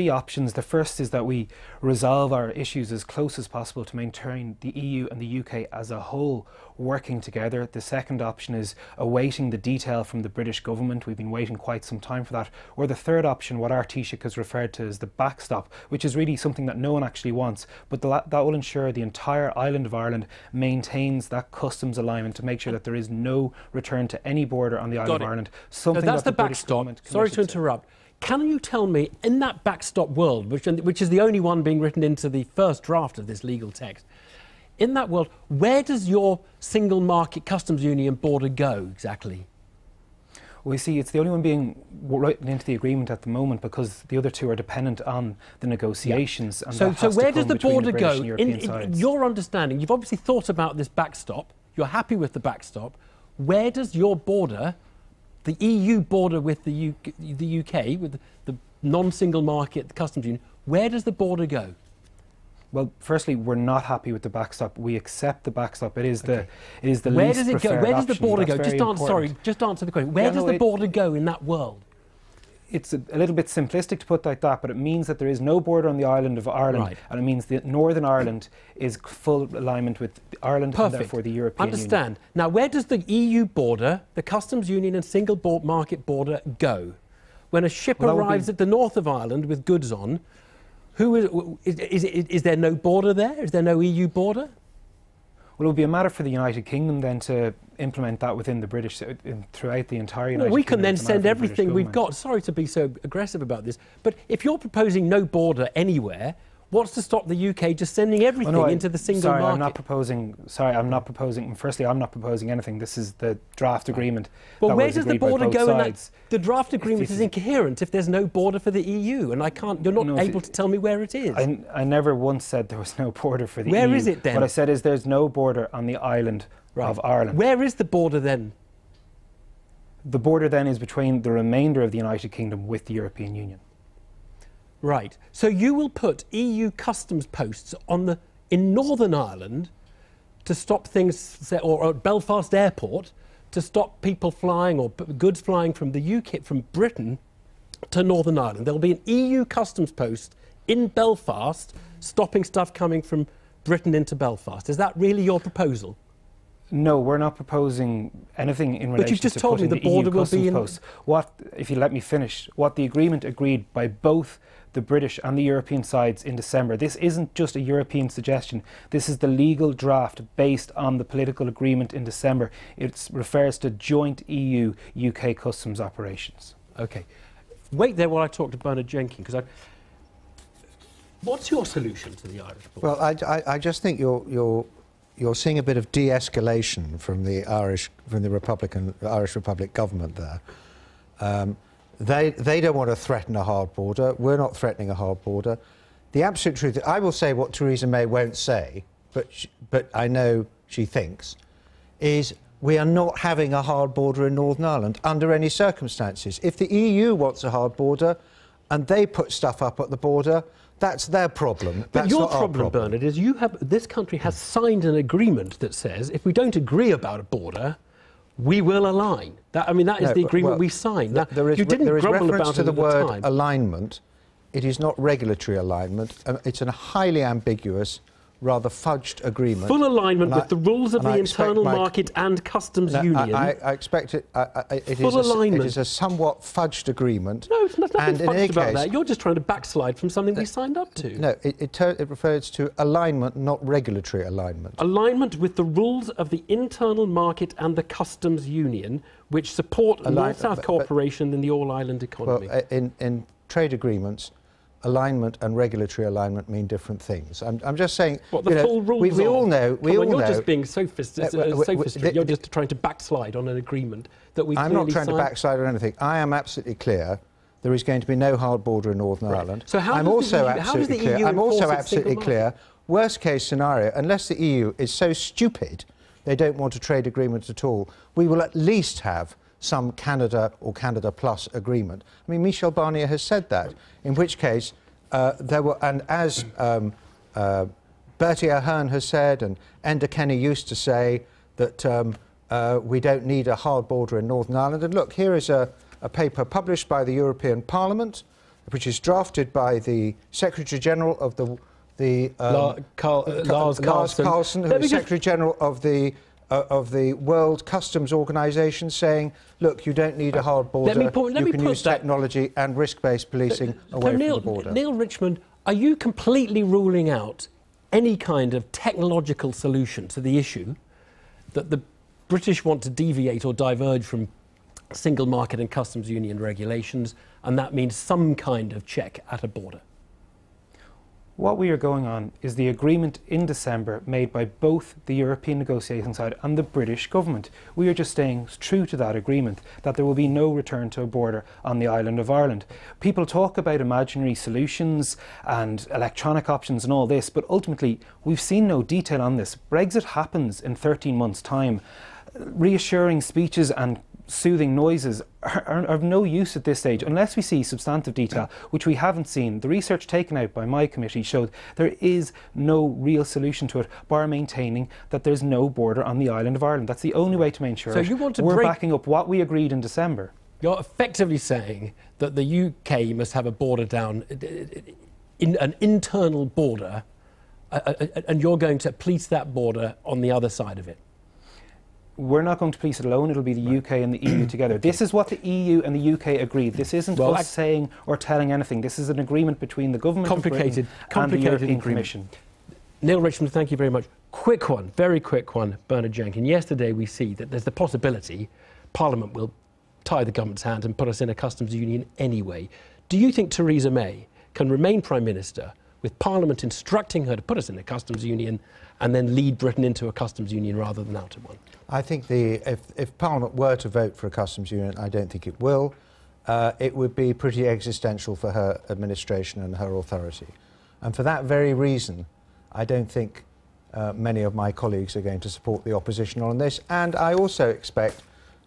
options. The first is that we resolve our issues as close as possible to maintain the EU and the UK as a whole working together. The second option is awaiting the detail from the British government. We've been waiting quite some time for that. Or the third option, what our Taoiseach has referred to as the backstop, which is really something that no one actually wants, but that will ensure the entire island of Ireland maintains that customs alignment to make sure that there is no return to any border on the island of Ireland. Something that's the backstop. Sorry to interrupt. Can you tell me, in that backstop world, which is the only one being written into the first draft of this legal text, in that world, where does your single market customs union border go exactly? We see it's the only one being written into the agreement at the moment, because the other two are dependent on the negotiations. Yeah. And so where does the border go? In your understanding, you've obviously thought about this backstop. You're happy with the backstop. Where does your border, the EU border with the UK, with the non-single market customs union, where does the border go? Well, firstly, we're not happy with the backstop. We accept the backstop. It is the Where least does it go? preferred Where does the option. border go? That's Just answer the question. Where does the border go in that world? It's a little bit simplistic to put like that, but it means that there is no border on the island of Ireland, right, and it means that Northern Ireland is full alignment with Ireland. Perfect. And therefore the European Understand. Union. Now, where does the EU border, the customs union and single market border go? When a ship arrives at the north of Ireland with goods on, is there no border there? Is there no EU border? Well, it would be a matter for the United Kingdom then to implement that within the British, throughout the entire United Kingdom. Well, we can then send everything we've got. Sorry to be so aggressive about this, but if you're proposing no border anywhere, What's to stop the UK just sending everything into the single market? I'm not proposing. Firstly, I'm not proposing anything. This is the draft agreement. Well, where does the border go in that? The draft agreement is incoherent if there's no border for the EU, and you're not able to tell me where it is. I never once said there was no border for the EU. Where is it then? What I said is there's no border on the island of Ireland. Where is the border then? The border then is between the remainder of the United Kingdom with the European Union. Right. So you will put EU customs posts in Northern Ireland to stop things, or at Belfast Airport, to stop people flying or goods flying from the UK, from Britain to Northern Ireland. There'll be an EU customs post in Belfast stopping stuff coming from Britain into Belfast. Is that really your proposal? No, we're not proposing anything in relation to But you've just told me the border will be in... What, if you let me finish, what the agreement agreed by both the British and the European sides in December, this isn't just a European suggestion, this is the legal draft based on the political agreement in December. It refers to joint EU-UK customs operations. OK. Wait there while I talk to Bernard Jenkins, because what's your solution to the Irish border? Well, I just think you're seeing a bit of de-escalation from the Irish Republic government there. They don't want to threaten a hard border. We're not threatening a hard border. The absolute truth, I will say what Theresa May won't say, but I know she thinks, is we are not having a hard border in Northern Ireland under any circumstances. If the EU wants a hard border and they put stuff up at the border, that's their problem. But your problem, Bernard, is this country has signed an agreement that says if we don't agree about a border, we will align. That is the agreement we signed. Now, you didn't grumble about it at the time. There is reference to the word alignment. It is not regulatory alignment. It's a highly ambiguous, rather fudged agreement. Full alignment with the rules of the internal market and customs union. I expect it. Full alignment. It is a somewhat fudged agreement. No, it's nothing fudged about that. You're just trying to backslide from something we signed up to. No, it refers to alignment, not regulatory alignment. Alignment with the rules of the internal market and the customs union, which support North-South cooperation in the all-island economy. Well, in trade agreements, alignment and regulatory alignment mean different things. I'm just saying. What the full rules? We all know. You're just being sophistry. You're just trying to backslide on an agreement that we. I'm not trying to backslide on anything. I am absolutely clear. There is going to be no hard border in Northern Ireland. So I'm also absolutely clear. Worst case scenario, unless the EU is so stupid they don't want a trade agreement at all, we will at least have some Canada or Canada Plus agreement. I mean, Michel Barnier has said that, in which case there were, and as Bertie Ahern has said, and Enda Kenny used to say, that we don't need a hard border in Northern Ireland. And look, here is a paper published by the European Parliament, which is drafted by the Secretary-General of Lars Carlson, who is Secretary-General of the World Customs Organisation, saying, look, you don't need a hard border, you can use technology and risk-based policing away from the border. Neil Richmond, are you completely ruling out any kind of technological solution to the issue that the British want to deviate or diverge from single market and customs union regulations, and that means some kind of check at a border? What we are going on is the agreement in December made by both the European negotiating side and the British government. We are just staying true to that agreement, that there will be no return to a border on the island of Ireland. People talk about imaginary solutions and electronic options and all this, but ultimately we've seen no detail on this. Brexit happens in 13 months' time. Reassuring speeches and soothing noises are of no use at this stage unless we see substantive detail, which we haven't seen. The research taken out by my committee showed there is no real solution to it, bar maintaining that there's no border on the island of Ireland. That's the only way to ensure we're backing up what we agreed in December. You're effectively saying that the UK must have a border down, in an internal border, and you're going to police that border on the other side of it. We're not going to police it alone, it'll be the UK and the EU together. This is what the EU and the UK agreed. This isn't us saying or telling anything. This is an agreement between the government of Britain and the European Commission. Neil Richmond, thank you very much. Quick one, very quick one, Bernard Jenkins. Yesterday we see that there's the possibility Parliament will tie the government's hand and put us in a customs union anyway. Do you think Theresa May can remain Prime Minister with Parliament instructing her to put us in a customs union and then lead Britain into a customs union rather than out of one? I think if Parliament were to vote for a customs union, I don't think it will, it would be pretty existential for her administration and her authority. And for that very reason, I don't think many of my colleagues are going to support the opposition on this. And I also expect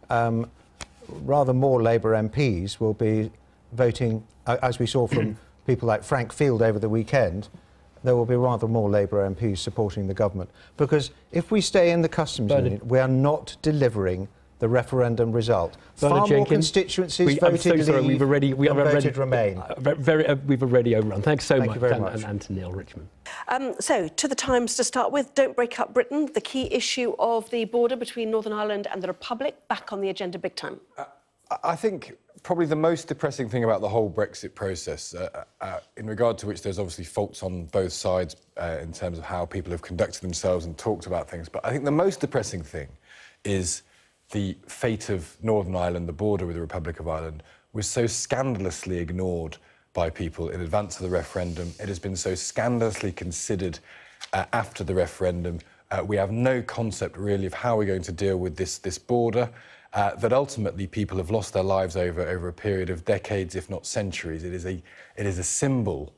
rather more Labour MPs will be voting, as we saw from people like Frank Field over the weekend, there will be rather more Labour MPs supporting the government. Because if we stay in the customs union, we are not delivering the referendum result. Far more constituencies voted leave we've already voted remain. We've already overrun. Thanks so much, very much. And to Neil Richmond. So, to the Times to start with, don't break up Britain. The key issue of the border between Northern Ireland and the Republic back on the agenda big time. I think probably the most depressing thing about the whole Brexit process, in regard to which there's obviously faults on both sides in terms of how people have conducted themselves and talked about things, but I think the most depressing thing is the fate of Northern Ireland, the border with the Republic of Ireland, was so scandalously ignored by people in advance of the referendum. It has been so scandalously considered after the referendum. We have no concept really of how we're going to deal with this border, that ultimately people have lost their lives over a period of decades, if not centuries. It is a symbol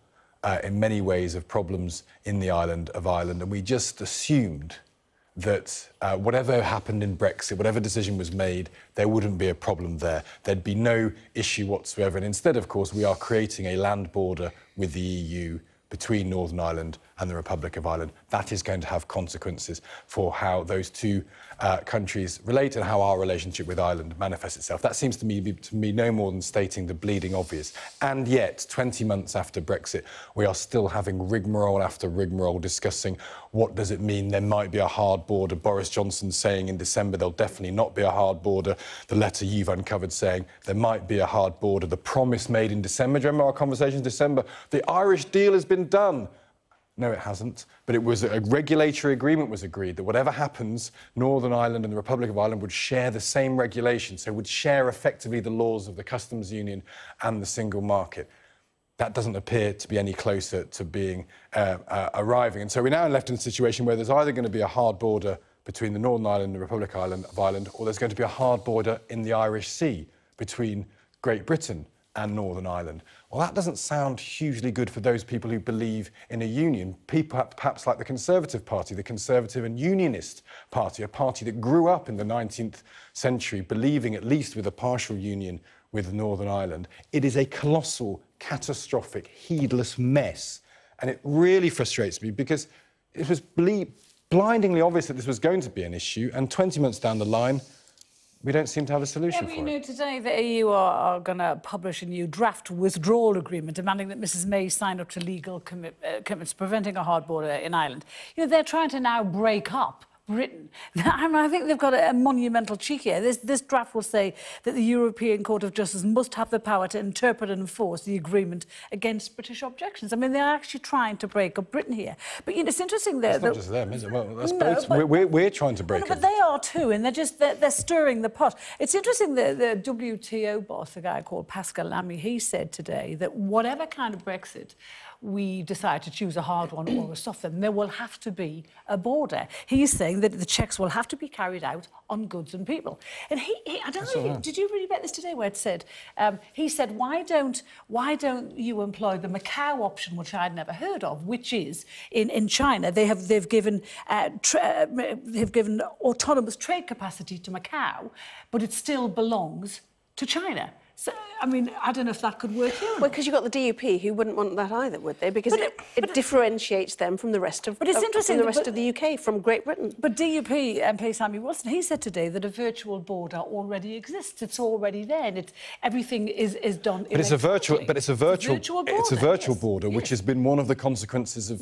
in many ways of problems in the island of Ireland, and we just assumed that whatever happened in Brexit, whatever decision was made, there wouldn't be a problem there. There'd be no issue whatsoever. And instead, of course, we are creating a land border with the EU between Northern Ireland and the Republic of Ireland. That is going to have consequences for how those two countries relate and how our relationship with Ireland manifests itself. That seems to me no more than stating the bleeding obvious. And yet, 20 months after Brexit, we are still having rigmarole after rigmarole discussing what does it mean there might be a hard border. Boris Johnson saying in December there'll definitely not be a hard border. The letter you've uncovered saying there might be a hard border. The promise made in December, do you remember our conversation in December? The Irish deal has been done. No, it hasn't. But it was a regulatory agreement was agreed that whatever happens, Northern Ireland and the Republic of Ireland would share the same regulation, so would share effectively the laws of the customs union and the single market. That doesn't appear to be any closer to being arriving. And so we're now left in a situation where there's either going to be a hard border between the Northern Ireland and the Republic of Ireland, or there's going to be a hard border in the Irish Sea between Great Britain and Northern Ireland. Well, that doesn't sound hugely good for those people who believe in a union, people perhaps like the Conservative Party, the Conservative and Unionist Party, a party that grew up in the 19th century believing at least with a partial union with Northern Ireland. It is a colossal, catastrophic, heedless mess. And it really frustrates me because it was blindingly obvious that this was going to be an issue, and 20 months down the line, we don't seem to have a solution for it. You know, today the EU are going to publish a new draft withdrawal agreement demanding that Mrs May sign up to legal commitments preventing a hard border in Ireland. You know, they're trying to now break up Britain. I think they've got a monumental cheek here. This draft will say that the European Court of Justice must have the power to interpret and enforce the agreement against British objections. I mean, they're actually trying to break up Britain here. But you know, it's interesting that... It's not just them, is it? Well, that's both. We're trying to break it. But they are too, and they're stirring the pot. It's interesting that the WTO boss, a guy called Pascal Lamy, he said today that whatever kind of Brexit we decide to choose, a hard one or a soft one, there will have to be a border. He's saying that the checks will have to be carried out on goods and people. And I don't know, did you read about this today where it said, he said, why don't you employ the Macau option, which I'd never heard of, which is in China, they've given autonomous trade capacity to Macau, but it still belongs to China. So, I mean, I don't know if that could work here. Well, because you've got the DUP who wouldn't want that either, would they? Because it differentiates them from the rest of, the UK, from Great Britain. But DUP MP Sammy Wilson, he said today that a virtual border already exists. It's already there, and everything is done. But it's a virtual border, which has been one of the consequences of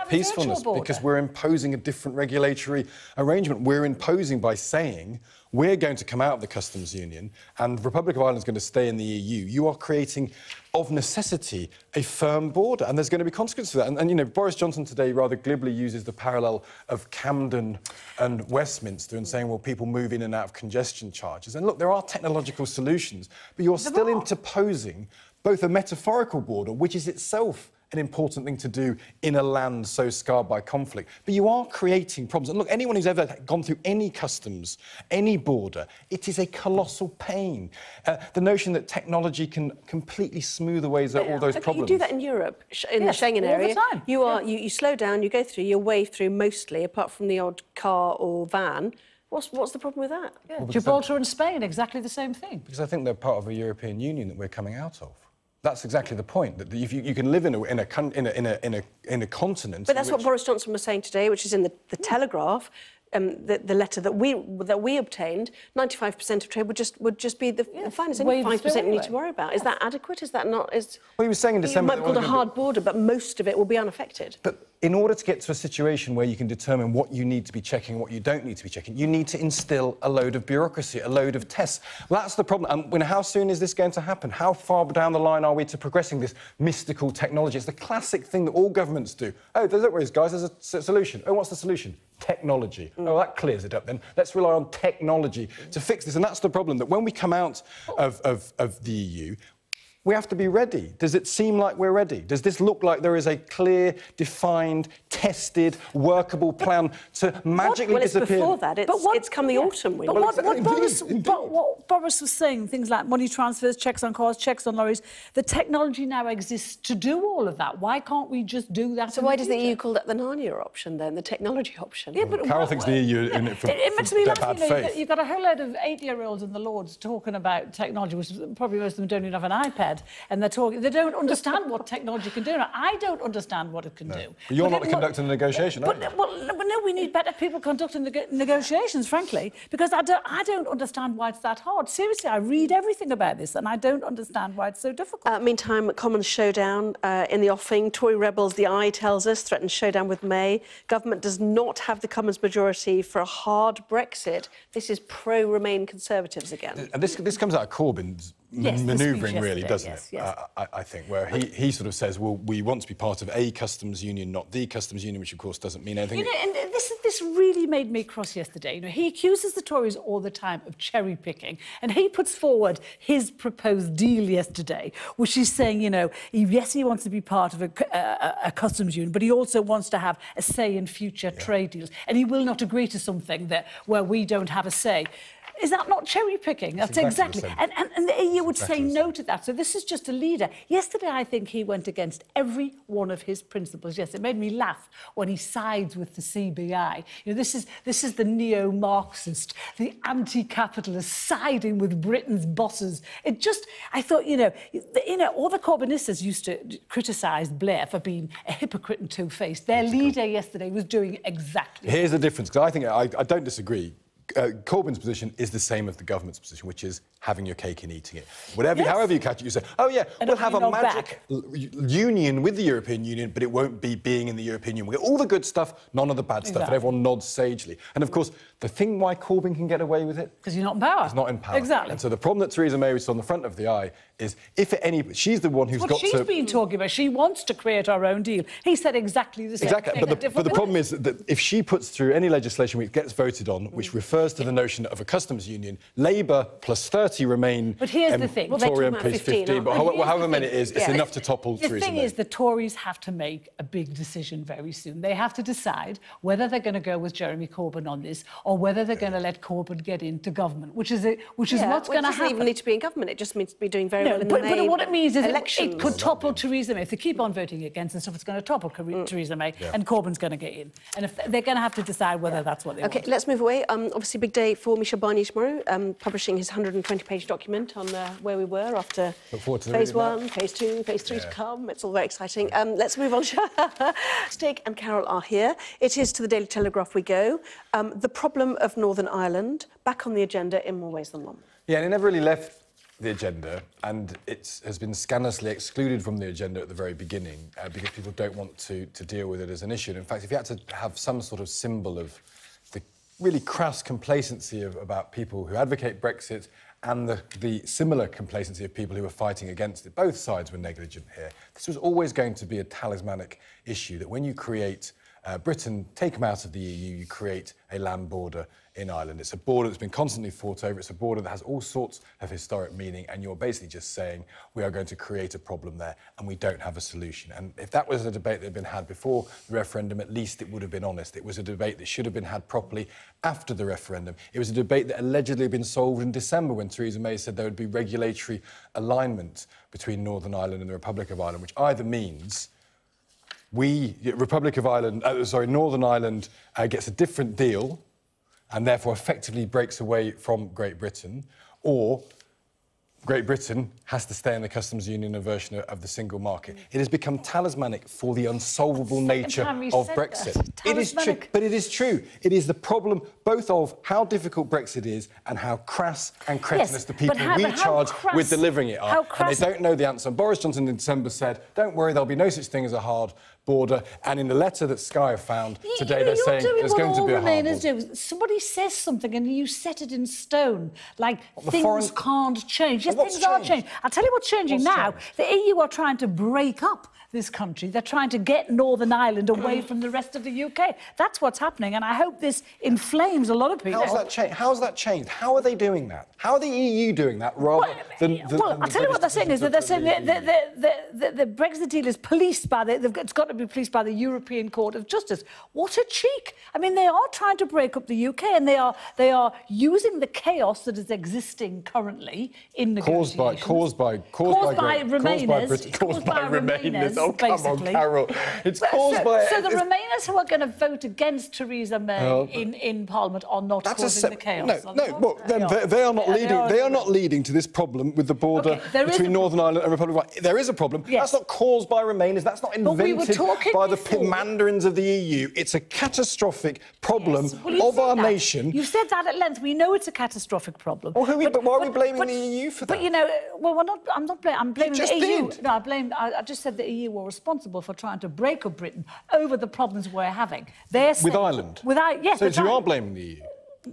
peacefulness, because we're imposing a different regulatory arrangement. We're imposing by saying we're going to come out of the customs union and the Republic of Ireland is going to stay in the EU. You are creating, of necessity, a firm border, and there's going to be consequences for that. And you know, Boris Johnson today rather glibly uses the parallel of Camden and Westminster and saying, well, people move in and out of congestion charges. And look, there are technological solutions, but you're still interposing both a metaphorical border, which is itself an important thing to do in a land so scarred by conflict. But you are creating problems. And look, anyone who's ever gone through any customs, any border, it is a colossal pain. The notion that technology can completely smooth away all those problems. You do that in Europe, in the Schengen area. All the time. You slow down, you go through, you wave through mostly, apart from the odd car or van. What's the problem with that? Yeah. Well, Gibraltar and Spain, exactly the same thing. Because I think they're part of a European Union that we're coming out of. That's exactly the point. That if you can live in a continent. But that's what Boris Johnson was saying today, which is in the Telegraph. The letter that we obtained, 95% of trade would just be the fine. It's only 5% you need to worry about. Is that adequate? Is that not? Well, he was saying in December. It might be called a hard border, but most of it will be unaffected. But in order to get to a situation where you can determine what you need to be checking and what you don't need to be checking, you need to instill a load of bureaucracy, a load of tests. Well, that's the problem. And how soon is this going to happen? How far down the line are we to progressing this mystical technology? It's the classic thing that all governments do. Oh, don't worry, guys, there's a solution. Oh, what's the solution? Technology. Oh, that clears it up then. Let's rely on technology to fix this. And that's the problem, that when we come out of the EU, we have to be ready. Does it seem like we're ready? Does this look like there is a clear, defined, tested, workable plan to magically disappear? Well, it's before that. It's come the autumn. But what Boris was saying, things like money transfers, checks on cars, checks on lorries, the technology now exists to do all of that. Why can't we just do that? So why does the EU call that the Narnia option then, the technology option? Yeah, but Carol thinks the EU in it for bad faith. You've got a whole load of 8-year-olds in the Lords talking about technology, which probably most of them don't even have an iPad. And they don't understand what technology can do. Now, I don't understand what it can do. But you're not conducting a negotiation, are you? No, we need better people conducting the negotiations, frankly, because I don't understand why it's that hard. Seriously, I read everything about this, and I don't understand why it's so difficult. Meantime, Commons showdown in the offing. Tory rebels, the Eye tells us, threaten showdown with May. Government does not have the Commons majority for a hard Brexit. This is pro-Remain Conservatives again. And this comes out of Corbyn's manoeuvring, really, doesn't it? Yes. I think, where he sort of says, well, we want to be part of a customs union, not the customs union, which, of course, doesn't mean anything. You know, and this really made me cross yesterday. You know, he accuses the Tories all the time of cherry-picking, and he puts forward his proposed deal yesterday, which is saying, you know, yes, he wants to be part of a customs union, but he also wants to have a say in future trade deals, and he will not agree to something where we don't have a say. Is that not cherry-picking? That's exactly. And the EU would say no to that. So this is just a leader. Yesterday, I think he went against every one of his principles. Yes, it made me laugh when he sides with the CBI. You know, this is the neo-Marxist, the anti-capitalist siding with Britain's bosses. It just, I thought, you know, all the Corbynistas used to criticise Blair for being a hypocrite and two-faced. Their leader yesterday was doing exactly. Here's the difference, because I think I don't disagree. Corbyn's position is the same as the government's position, which is having your cake and eating it. However you catch it, you say, oh, yeah, we'll have a magic union with the European Union, but it won't be being in the European Union. We'll get all the good stuff, none of the bad stuff, and everyone nods sagely. And, of course, the thing why Corbyn can get away with it... Because he's not in power. He's not in power. Exactly. And so the problem that Theresa May is on the front of the eye is, if at any... She's the one who's got to... She's been talking about. She wants to create her own deal. He said exactly the same thing. But the problem is that if she puts through any legislation which gets voted on, which refers to the notion of a customs union, Labour plus 30 Remain... But here's the thing. Tory MPs 15, but however many it is, it's enough to topple Theresa May. The thing is, the Tories have to make a big decision very soon. They have to decide whether they're going to go with Jeremy Corbyn on this, or whether they're going to let Corbyn get into government, which is what's going to happen. It doesn't even need to be in government. It just means to be doing very well in the But what it means is elections. it could topple Theresa May. If they keep on voting against and stuff, it's going to topple Theresa May, and Corbyn's going to get in. And if they're going to have to decide whether that's what they want. OK, let's move away. Obviously, big day for Michel Barnier tomorrow, publishing his 120-page document on where we were after phase 1, phase 2, phase 3 to come. It's all very exciting. Let's move on. Stig and Carol are here. It is to the Daily Telegraph we go. The problem of Northern Ireland, back on the agenda in more ways than one. Yeah, and it never really left the agenda, and it has been scandalously excluded from the agenda at the very beginning because people don't want to deal with it as an issue. And in fact, if you had to have some sort of symbol of the really crass complacency about people who advocate Brexit and the similar complacency of people who were fighting against it, both sides were negligent here. This was always going to be a talismanic issue, that when you create Britain, take them out of the EU, you create a land border in Ireland. It's a border that's been constantly fought over. It's a border that has all sorts of historic meaning, and you're basically just saying we are going to create a problem there and we don't have a solution. And if that was a debate that had been had before the referendum, at least it would have been honest. It was a debate that should have been had properly after the referendum. It was a debate that allegedly had been solved in December when Theresa May said there would be regulatory alignment between Northern Ireland and the Republic of Ireland, which either means Northern Ireland gets a different deal and therefore effectively breaks away from Great Britain, or Great Britain has to stay in the customs union version of the single market. It has become talismanic for the unsolvable nature of Brexit. It is true, but it is true. It is the problem both of how difficult Brexit is and how crass and cretinous the people we charge with delivering it are. And they don't know the answer. Boris Johnson in December said, don't worry, there'll be no such thing as a hard border. And in the letter that Sky have found today, they're saying there's going to be a hard border. Somebody says something and you set it in stone, like things can't change. Yes, things are changing. I'll tell you what's changing now. The EU are trying to break up this country. They're trying to get Northern Ireland away from the rest of the UK. That's what's happening, and I hope this inflames a lot of people. How's that changed? How are they doing that? How are the EU doing that rather than Well, I'll tell you what they're saying is that they're saying the Brexit deal is policed by it's got to be policed by the European Court of Justice. What a cheek! I mean, they are trying to break up the UK, and they are using the chaos that is existing currently in negotiations. Caused by Remainers. Oh, come on, Carol. It's caused by... So the Remainers who are going to vote against Theresa May in Parliament are not causing the chaos. They are not leading. They are not leading to this problem with the border between Northern Ireland and Republic of Ireland. There is a problem. Yes. That's not caused by Remainers. That's not invented by the mandarins of the EU. It's a catastrophic problem of our nation. You've said that at length. We know it's a catastrophic problem. Well, but why are we blaming the EU for that? But you know, I'm not blaming. I'm blaming the EU. No, I just said the EU were responsible for trying to break up Britain over the problems we're having. With Ireland? Yes. So you are blaming the EU?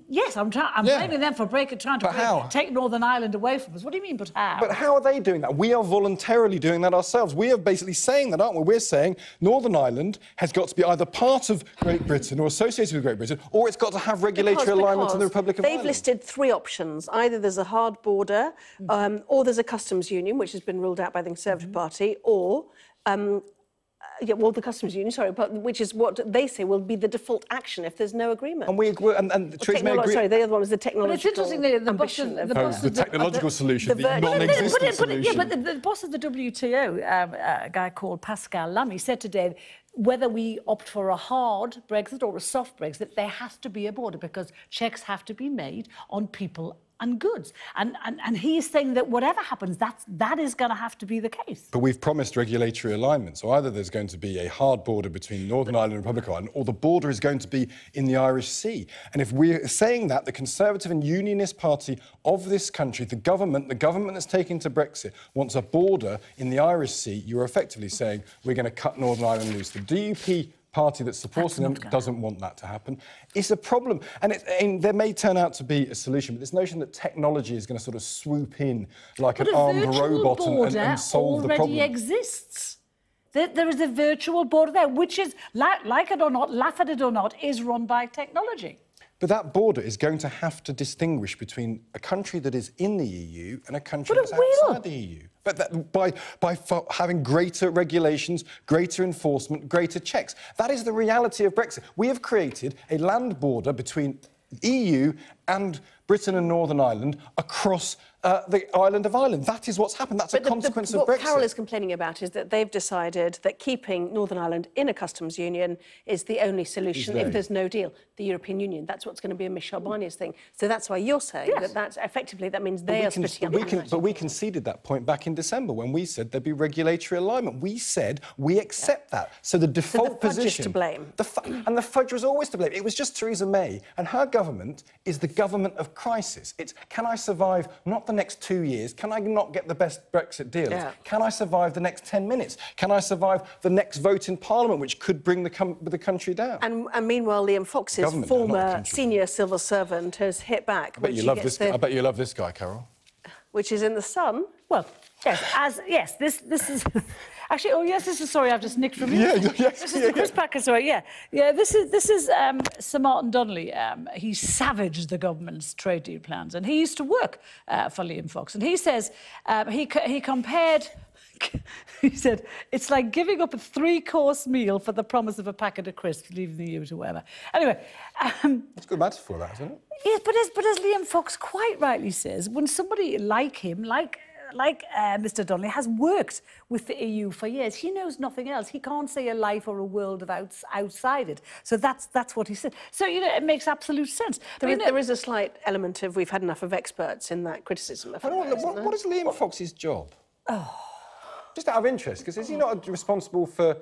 Yes, I'm blaming them for trying to take Northern Ireland away from us. What do you mean, but how? But how are they doing that? We are voluntarily doing that ourselves. We are basically saying that, aren't we? We're saying Northern Ireland has got to be either part of Great Britain or associated with Great Britain, or it's got to have regulatory alignment in the Republic of Ireland. They've listed three options. Either there's a hard border, or there's a customs union, which has been ruled out by the Conservative Party, or... the customs union, which is what they say will be the default action if there's no agreement. And we agree. And Theresa May agreed. Sorry, the other one was the technological. But it's interesting the technological solution, the non-existent solution. Yeah, but the boss of the WTO, a guy called Pascal Lamy, said today, whether we opt for a hard Brexit or a soft Brexit, there has to be a border because checks have to be made on people and goods. And he is saying that whatever happens, that is going to have to be the case. But we've promised regulatory alignment, so either there's going to be a hard border between Northern Ireland and Republic of Ireland, or the border is going to be in the Irish Sea. And if we're saying that, the Conservative and Unionist Party of this country, the government that's taken to Brexit, wants a border in the Irish Sea, you're effectively saying we're going to cut Northern Ireland loose. The DUP party that's supporting them doesn't want that to happen. It's a problem. And there may turn out to be a solution, but this notion that technology is going to sort of swoop in like an armed robot and solve the problem. Already exists. There is a virtual border there, which is, like it or not, laugh at it or not, is run by technology. But that border is going to have to distinguish between a country that is in the EU and a country that's outside the EU. But by having greater regulations, greater enforcement, greater checks. That is the reality of Brexit. We have created a land border between the EU and Britain and Northern Ireland across the island of Ireland. That is what's happened. That's a consequence of Brexit. What Carol is complaining about is that they've decided that keeping Northern Ireland in a customs union is the only solution if there's no deal. The European Union, that's what's going to be a Michel Barnier's thing. So that's why you're saying that effectively that means they are splitting up. But we conceded that point back in December when we said there'd be regulatory alignment. We said we accept that. So the default position... is to blame. And the fudge was always to blame. It was just Theresa May, and her government is the government of crisis. It's, can I survive not the next 2 years? Can I not get the best Brexit deal? Yeah. Can I survive the next 10 minutes? Can I survive the next vote in Parliament, which could bring the country down? And meanwhile, Liam Fox's former senior civil servant has hit back. I bet you love this guy, Carol. Which is in the Sun. Well, yes, this is... Actually, oh yes, this is a story I've just nicked from you. Yes, This is the Chris Packer story. Yeah. This is Sir Martin Donnelly. He savaged the government's trade deal plans, and he used to work for Liam Fox. And he says he compared. He said, it's like giving up a 3-course meal for the promise of a packet of crisps, leaving the EU to whatever. Anyway... It's a good metaphor, that, isn't it? Yes, but as Liam Fox quite rightly says, when somebody like him, like Mr Donnelly, has worked with the EU for years, he knows nothing else. He can't see a life or a world outside it. So that's what he said. So, you know, it makes absolute sense. There is a slight element of we've had enough of experts in that criticism. What is Liam Fox's job? Just out of interest, because is he not responsible for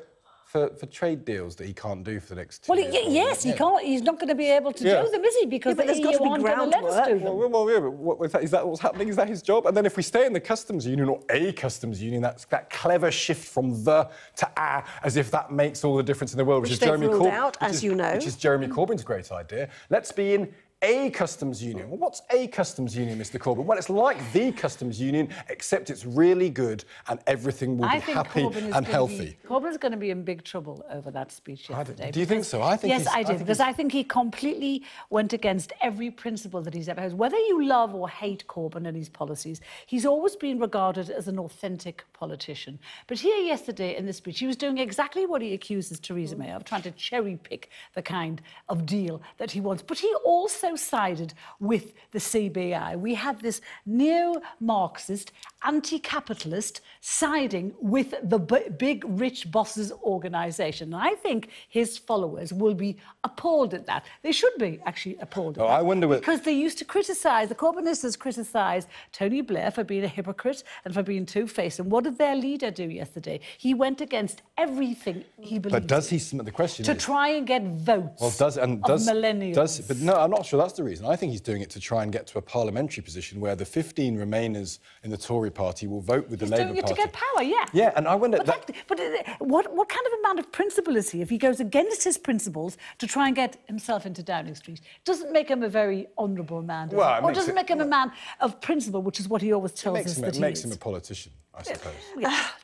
trade deals that he can't do for the next 2 years? Yes, he can't. He's not going to be able to do them, is he? Because the EU aren't going to let us do them. But is that what's happening? Is that his job? And then if we stay in the customs union, or a customs union, that's that clever shift from the to a, as if that makes all the difference in the world, which is Jeremy Corbyn, which is Jeremy Corbyn's great idea. Let's be in a customs union. Well, what's a customs union, Mr Corbyn? Well, it's like the customs union, except it's really good and everything will be happy and healthy. Corbyn's going to be in big trouble over that speech yesterday. Do you think so? I think yes, I do, because I think he completely went against every principle that he's ever had. Whether you love or hate Corbyn and his policies, he's always been regarded as an authentic politician. But here yesterday in this speech, he was doing exactly what he accuses Theresa May of, trying to cherry-pick the kind of deal that he wants. But he also sided with the CBI. We had this neo-Marxist, anti-capitalist siding with the big rich bosses organisation. And I think his followers will be appalled at that. They should be actually appalled at that. I wonder because they used to criticise, the Corbynistas criticised Tony Blair for being a hypocrite and for being two-faced. And what did their leader do yesterday? He went against everything he believed. But does he? The question to is, try and get votes of millennials. But no, I'm not sure that's the reason. I think he's doing it to try and get to a parliamentary position where the 15 Remainers in the Tory party will vote with the Labour Party. He's doing it to get power, yeah. Yeah, and I wonder... what kind of a man of principle is he if he goes against his principles to try and get himself into Downing Street? Doesn't make him a very honourable man, does it? Or doesn't make him a man of principle, which is what he always tells us that he is. It makes him a politician, I suppose.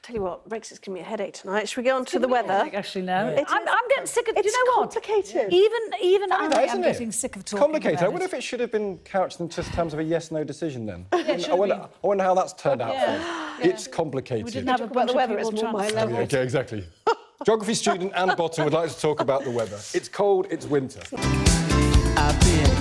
Tell you what, Brexit's giving me a headache tonight. Should we go on to the weather? Actually, no. Yeah. I'm getting sick of... It's you know what? complicated. Even I'm getting sick of talking complicated. about I wonder if it should have been couched in just terms of a yes/no decision then. Yeah, I wonder how that's turned out for you. It's complicated. We didn't have a bunch of people trying to... Okay, exactly. Geography student Anne Bottom would like to talk about the weather. It's cold, it's winter. I've been